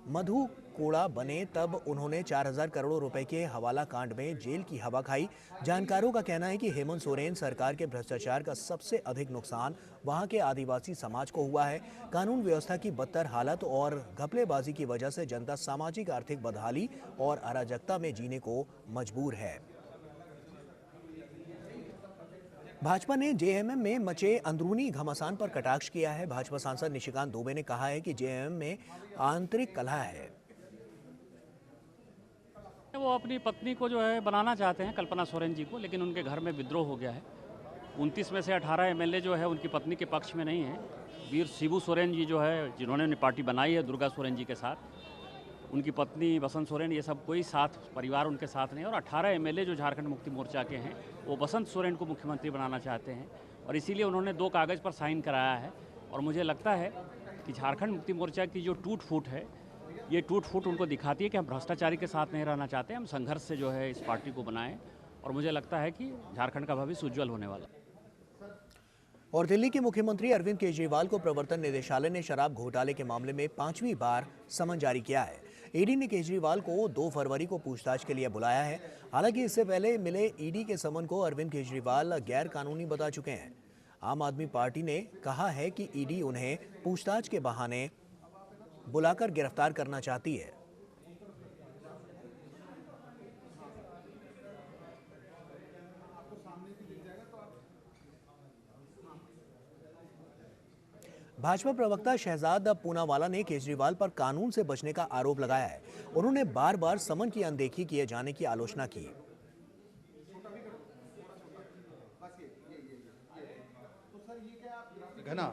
मधु कोड़ा बने तब उन्होंने 4,000 करोड़ रुपए के हवाला कांड में जेल की हवा खाई। जानकारों का कहना है कि हेमंत सोरेन सरकार के भ्रष्टाचार का सबसे अधिक नुकसान वहां के आदिवासी समाज को हुआ है। कानून व्यवस्था की बदतर हालत और घपलेबाजी की वजह से जनता सामाजिक आर्थिक बदहाली और अराजकता में जीने को मजबूर है। भाजपा ने JMM में मचे अंदरूनी घमासान पर कटाक्ष किया है। भाजपा सांसद निशिकांत दुबे ने कहा है कि JMM में आंतरिक कलह है। वो अपनी पत्नी को जो है बनाना चाहते हैं, कल्पना सोरेन जी को, लेकिन उनके घर में विद्रोह हो गया है। 29 में से 18 MLA जो है उनकी पत्नी के पक्ष में नहीं है। वीर शिबू सोरेन जी जो है, जिन्होंने पार्टी बनाई है दुर्गा सोरेन जी के साथ, उनकी पत्नी बसंत सोरेन, ये सब कोई साथ परिवार उनके साथ नहीं। और 18 MLA जो झारखंड मुक्ति मोर्चा के हैं वो बसंत सोरेन को मुख्यमंत्री बनाना चाहते हैं और इसीलिए उन्होंने 2 कागज़ पर साइन कराया है। और मुझे लगता है कि झारखंड मुक्ति मोर्चा की जो टूट फूट है, ये टूट फूट उनको दिखाती है कि हम भ्रष्टाचारी के साथ नहीं रहना चाहते, हम संघर्ष से जो है इस पार्टी को बनाएं। और मुझे लगता है कि झारखंड का भविष्य उज्जवल होने वाला। और दिल्ली के मुख्यमंत्री अरविंद केजरीवाल को प्रवर्तन निदेशालय ने शराब घोटाले के मामले में 5वीं बार समन जारी किया है। ईडी ने केजरीवाल को 2 फरवरी को पूछताछ के लिए बुलाया है। हालांकि इससे पहले मिले ईडी के समन को अरविंद केजरीवाल गैर कानूनी बता चुके हैं। आम आदमी पार्टी ने कहा है कि ईडी उन्हें पूछताछ के बहाने बुलाकर गिरफ्तार करना चाहती है। भाजपा प्रवक्ता शहजाद पूनावाला ने केजरीवाल पर कानून से बचने का आरोप लगाया है। उन्होंने बार बार समन की अनदेखी किए जाने की आलोचना की। घना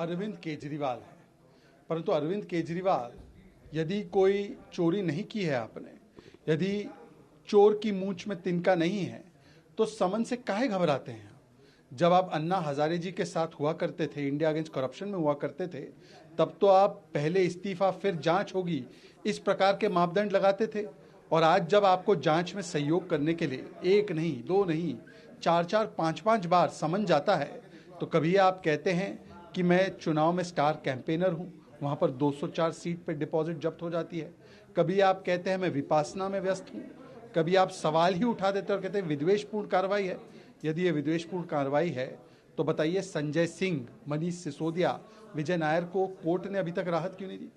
अरविंद केजरीवाल है, परंतु अरविंद केजरीवाल यदि कोई चोरी नहीं की है आपने, यदि चोर की मूंछ में तिनका नहीं है, तो समन से काहे घबराते हैं? जब आप अन्ना हजारे जी के साथ हुआ करते थे, इंडिया अगेंस्ट करप्शन में हुआ करते थे, तब तो आप पहले इस्तीफा फिर जांच होगी इस प्रकार के मापदंड लगाते थे। और आज जब आपको जांच में सहयोग करने के लिए 1 नहीं 2 नहीं 4-4 5-5 बार समन जाता है, तो कभी आप कहते हैं कि मैं चुनाव में स्टार कैंपेनर हूं, वहां पर 204 सीट पर डिपॉजिट जब्त हो जाती है। कभी आप कहते हैं मैं विपासना में व्यस्त हूं, कभी आप सवाल ही उठा देते और कहते हैं विद्वेषपूर्ण कार्रवाई है। यदि ये विद्वेषपूर्ण कार्रवाई है तो बताइए संजय सिंह, मनीष सिसोदिया, विजय नायर को कोर्ट ने अभी तक राहत क्यों नहीं दी?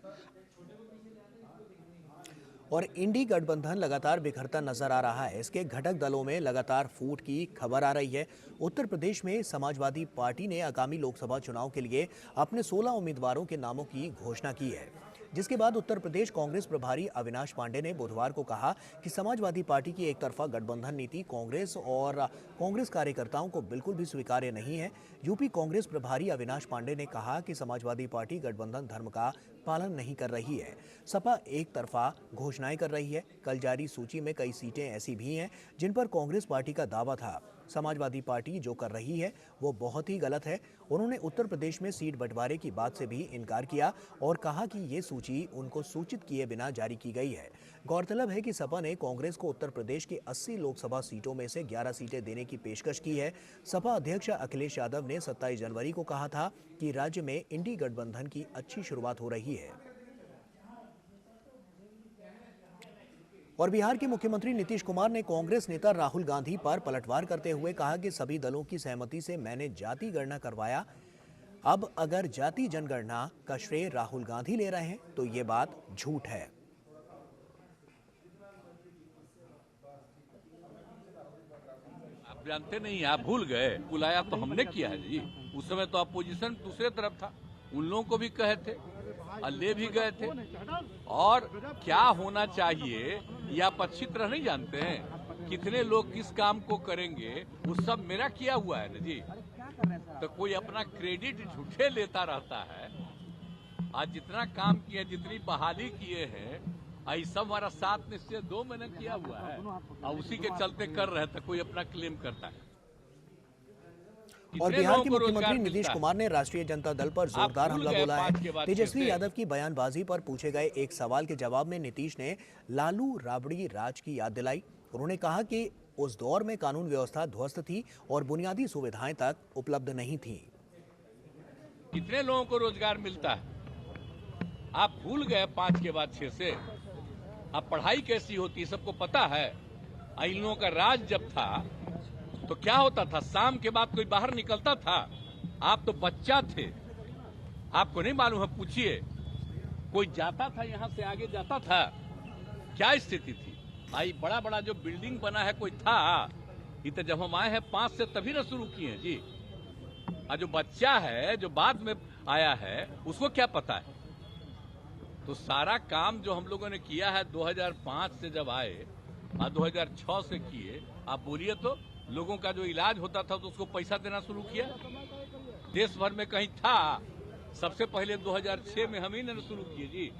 और इंडी गठबंधन लगातार बिखरता नजर आ रहा है। इसके घटक दलों में लगातार फूट की खबर आ रही है। उत्तर प्रदेश में समाजवादी पार्टी ने आगामी लोकसभा चुनाव के लिए अपने 16 उम्मीदवारों के नामों की घोषणा की है, जिसके बाद उत्तर प्रदेश कांग्रेस प्रभारी अविनाश पांडे ने बुधवार को कहा कि समाजवादी पार्टी की एक तरफा गठबंधन नीति कांग्रेस और कांग्रेस कार्यकर्ताओं को बिल्कुल भी स्वीकार्य नहीं है। यूपी कांग्रेस प्रभारी अविनाश पांडे ने कहा कि समाजवादी पार्टी गठबंधन धर्म का पालन नहीं कर रही है। सपा एक तरफा घोषणाएं कर रही है। कल जारी सूची में कई सीटें ऐसी भी हैं जिन पर कांग्रेस पार्टी का दावा था। समाजवादी पार्टी जो कर रही है वो बहुत ही गलत है। उन्होंने उत्तर प्रदेश में सीट बंटवारे की बात से भी इनकार किया और कहा कि ये सूची उनको सूचित किए बिना जारी की गई है। गौरतलब है कि सपा ने कांग्रेस को उत्तर प्रदेश की 80 लोकसभा सीटों में से 11 सीटें देने की पेशकश की है। सपा अध्यक्ष अखिलेश यादव ने 27 जनवरी को कहा था कि राज्य में इंडी गठबंधन की अच्छी शुरुआत हो रही है। और बिहार के मुख्यमंत्री नीतीश कुमार ने कांग्रेस नेता राहुल गांधी पर पलटवार करते हुए कहा कि सभी दलों की सहमति से मैंने जाति गणना करवाया। अब अगर जाति जनगणना का श्रेय राहुल गांधी ले रहे हैं तो ये बात झूठ है। आप जानते नहीं, आप भूल गए। बुलाया तो हमने किया है जी। उस समय तो अपोजिशन दूसरे तरफ था, उन लोगों को भी कहे थे और ले भी गए थे। और क्या होना चाहिए ये आप अच्छी तरह नहीं जानते हैं। कितने लोग किस काम को करेंगे वो सब मेरा किया हुआ है ना जी। तो कोई अपना क्रेडिट झूठे लेता रहता है। आज जितना काम किए, जितनी बहाली किए हैं, आई सब हमारा 7 निश्चय 2 महीने किया हुआ है और उसी के चलते कर रहे थे। कोई अपना क्लेम करता है। और बिहार के मुख्यमंत्री नीतीश कुमार ने राष्ट्रीय जनता दल पर जोरदार हमला बोला है। तेजस्वी यादव की बयानबाजी पर पूछे गए एक सवाल के जवाब में नीतीश ने लालू राबड़ी राज की याद दिलाई। उन्होंने कहा कि उस दौर में कानून व्यवस्था ध्वस्त थी और बुनियादी सुविधाएं तक उपलब्ध नहीं थी। कितने लोगों को रोजगार मिलता है आप भूल गए 5 के बाद 6 से। अब पढ़ाई कैसी होती है सबको पता है। इन लोगों का राज जब था तो क्या होता था, शाम के बाद कोई बाहर निकलता था। आप तो बच्चा थे, आपको नहीं मालूम है, पूछिए। कोई जाता था यहाँ से आगे जाता था, क्या स्थिति थी। आई बड़ा बड़ा जो बिल्डिंग बना है कोई था, ये तो जब हम आए हैं 5 से तभी ना शुरू किए हैं जी। और जो बच्चा है जो बाद में आया है उसको क्या पता है। तो सारा काम जो हम लोगों ने किया है 2005 से जब आए और 2006 से किए, आप बोलिए तो लोगों का जो इलाज होता था तो उसको पैसा देना शुरू किया। देश भर में कहीं था, सबसे पहले 2006 में हम ही ने शुरू किए जी।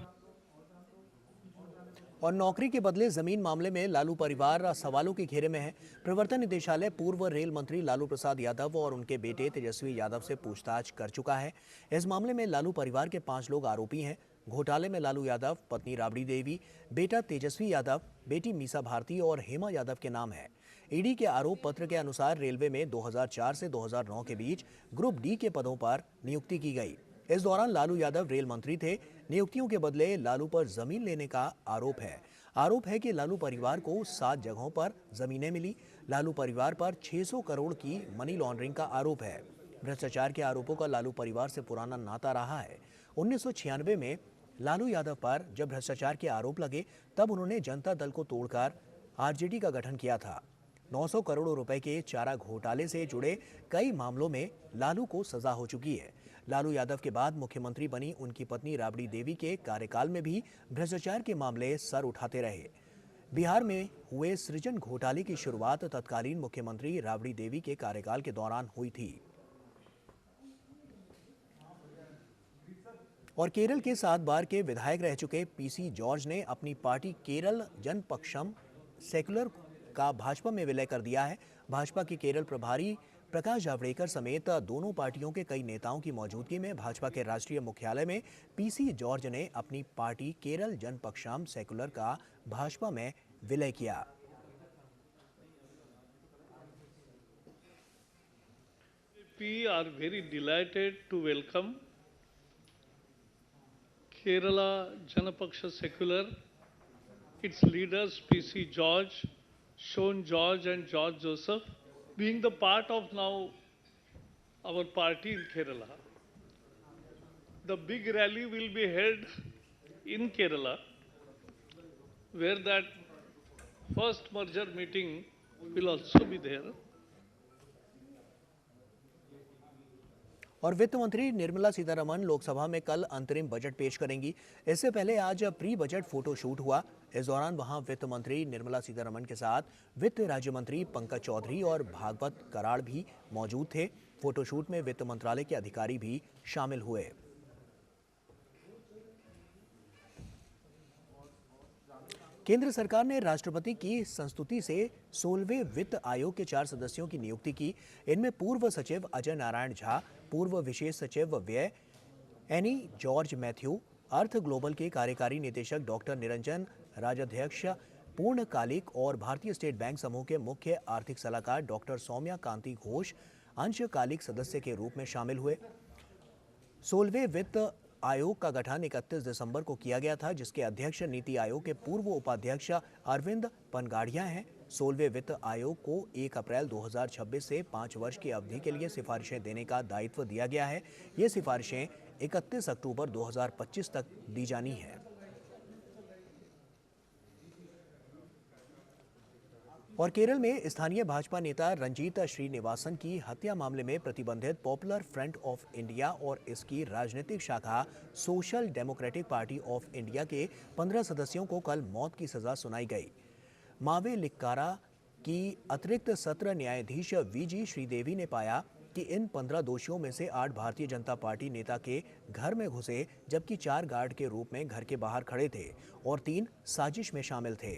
और नौकरी के बदले जमीन मामले में लालू परिवार सवालों के घेरे में है। प्रवर्तन निदेशालय पूर्व रेल मंत्री लालू प्रसाद यादव और उनके बेटे तेजस्वी यादव से पूछताछ कर चुका है। इस मामले में लालू परिवार के 5 लोग आरोपी हैं। घोटाले में लालू यादव, पत्नी राबड़ी देवी, बेटा तेजस्वी यादव, बेटी मीसा भारती और हेमा यादव के नाम है। ईडी के आरोप पत्र के अनुसार रेलवे में 2004 से 2009 के बीच ग्रुप डी के पदों पर नियुक्ति की गई। इस दौरान लालू यादव रेल मंत्री थे। नियुक्तियों के बदले लालू पर जमीन लेने का आरोप है। आरोप है कि लालू परिवार को 7 जगहों पर जमीनें मिली। लालू परिवार पर 600 करोड़ की मनी लॉन्ड्रिंग का आरोप है। भ्रष्टाचार के आरोपों का लालू परिवार से पुराना नाता रहा है। 1996 में लालू यादव पर जब भ्रष्टाचार के आरोप लगे तब उन्होंने जनता दल को तोड़कर आरजेडी का गठन किया था। 900 करोड़ रुपए के चारा घोटाले से जुड़े कई मामलों में लालू को सजा हो चुकी है। लालू यादव के बाद मुख्यमंत्री बनी उनकी पत्नी राबड़ी देवी के कार्यकाल में भी भ्रष्टाचार के मामले सर उठाते रहे। बिहार में हुए सृजन घोटाले की शुरुआत तत्कालीन मुख्यमंत्री राबड़ी देवी के कार्यकाल के दौरान हुई थी। और केरल के 7 बार के विधायक रह चुके पीसी जॉर्ज ने अपनी पार्टी केरल जनपक्षम सेक्युलर का भाजपा में विलय कर दिया है। भाजपा के केरल प्रभारी प्रकाश जावड़ेकर समेत दोनों पार्टियों के कई नेताओं की मौजूदगी में भाजपा के राष्ट्रीय मुख्यालय में पीसी जॉर्ज ने अपनी पार्टी केरल जनपक्षम सेक्युलर का भाजपा में विलय किया। We are very delighted to welcome Kerala Janapaksha Secular, its leaders PC George, Sean George and George Joseph, being the part of now our party in Kerala. The big rally will be held in Kerala, where that first merger meeting will also be there. और वित्त मंत्री निर्मला सीतारमण लोकसभा में कल अंतरिम budget पेश करेंगी। इससे पहले आज प्री बजट फोटो शूट हुआ। इस दौरान वहां वित्त मंत्री निर्मला सीतारमण के साथ वित्त राज्य मंत्री पंकज चौधरी और भागवत कराड़ भी मौजूद थे। फोटोशूट में वित्त मंत्रालय के अधिकारी भी शामिल हुए। केंद्र सरकार ने राष्ट्रपति की संस्तुति से 16वें वित्त आयोग के 4 सदस्यों की नियुक्ति की। इनमें पूर्व सचिव अजय नारायण झा, पूर्व विशेष सचिव व्यय एनी जॉर्ज मैथ्यू, अर्थ ग्लोबल के कार्यकारी निदेशक डॉक्टर निरंजन राजाध्यक्ष, पूर्णकालिक और भारतीय स्टेट बैंक समूह के मुख्य आर्थिक सलाहकार डॉक्टर सौम्या कांति घोष अंशकालिक सदस्य के रूप में शामिल हुए। 16वें वित्त आयोग का गठन 31 दिसंबर को किया गया था, जिसके अध्यक्ष नीति आयोग के पूर्व उपाध्यक्ष अरविंद पनगाड़िया हैं। 16वें वित्त आयोग को 1 अप्रैल 2026 से 5 वर्ष की अवधि के लिए सिफारिशें देने का दायित्व दिया गया है। ये सिफारिशें 31 अक्टूबर 2025 तक दी जानी है। और केरल में स्थानीय भाजपा नेता रंजीत श्रीनिवासन की हत्या मामले में प्रतिबंधित पॉपुलर फ्रंट ऑफ इंडिया और इसकी राजनीतिक शाखा social democratic party of India के 15 सदस्यों को कल मौत की सजा सुनाई गई। मावेलिक्कारा की अतिरिक्त सत्र न्यायाधीश वीजी श्रीदेवी ने पाया कि इन 15 दोषियों में से 8 भारतीय जनता पार्टी नेता के घर में घुसे, जबकि 4 गार्ड के रूप में घर के बाहर खड़े थे और 3 साजिश में शामिल थे।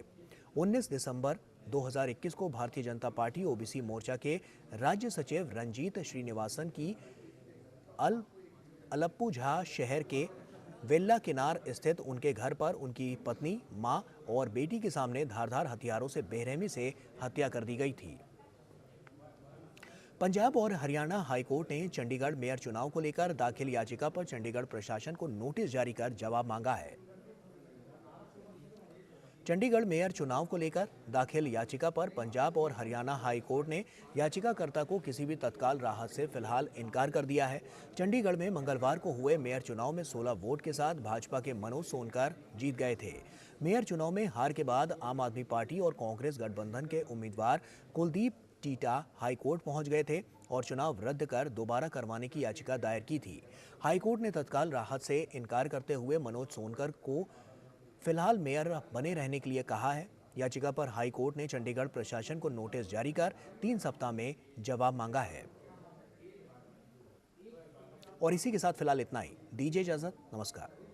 19 दिसंबर 2021 को भारतीय जनता पार्टी ओबीसी मोर्चा के राज्य सचिव रंजीत श्रीनिवासन की अलप्पुझा शहर के वेल्ला किनार स्थित उनके घर पर उनकी पत्नी, मां और बेटी के सामने धारदार हथियारों से बेरहमी से हत्या कर दी गई थी। पंजाब और हरियाणा हाईकोर्ट ने चंडीगढ़ मेयर चुनाव को लेकर दाखिल याचिका पर चंडीगढ़ प्रशासन को नोटिस जारी कर जवाब मांगा है। चंडीगढ़ मेयर चुनाव को लेकर दाखिल याचिका पर पंजाब और हरियाणा हाई कोर्ट ने याचिकाकर्ता को किसी भी तत्काल राहत से फिलहाल इनकार कर दिया है। चंडीगढ़ में मंगलवार को हुए मेयर चुनाव में 16 वोट के साथ भाजपा के मनोज सोनकर जीत गए थे। मेयर चुनाव में हार के बाद आम आदमी पार्टी और कांग्रेस गठबंधन के उम्मीदवार कुलदीप टीटा हाईकोर्ट पहुंच गए थे और चुनाव रद्द कर दोबारा करवाने की याचिका दायर की थी। हाईकोर्ट ने तत्काल राहत से इनकार करते हुए मनोज सोनकर को फिलहाल मेयर बने रहने के लिए कहा है। याचिका पर हाई कोर्ट ने चंडीगढ़ प्रशासन को नोटिस जारी कर 3 सप्ताह में जवाब मांगा है। और इसी के साथ फिलहाल इतना ही। दीजिए इजाजत। नमस्कार।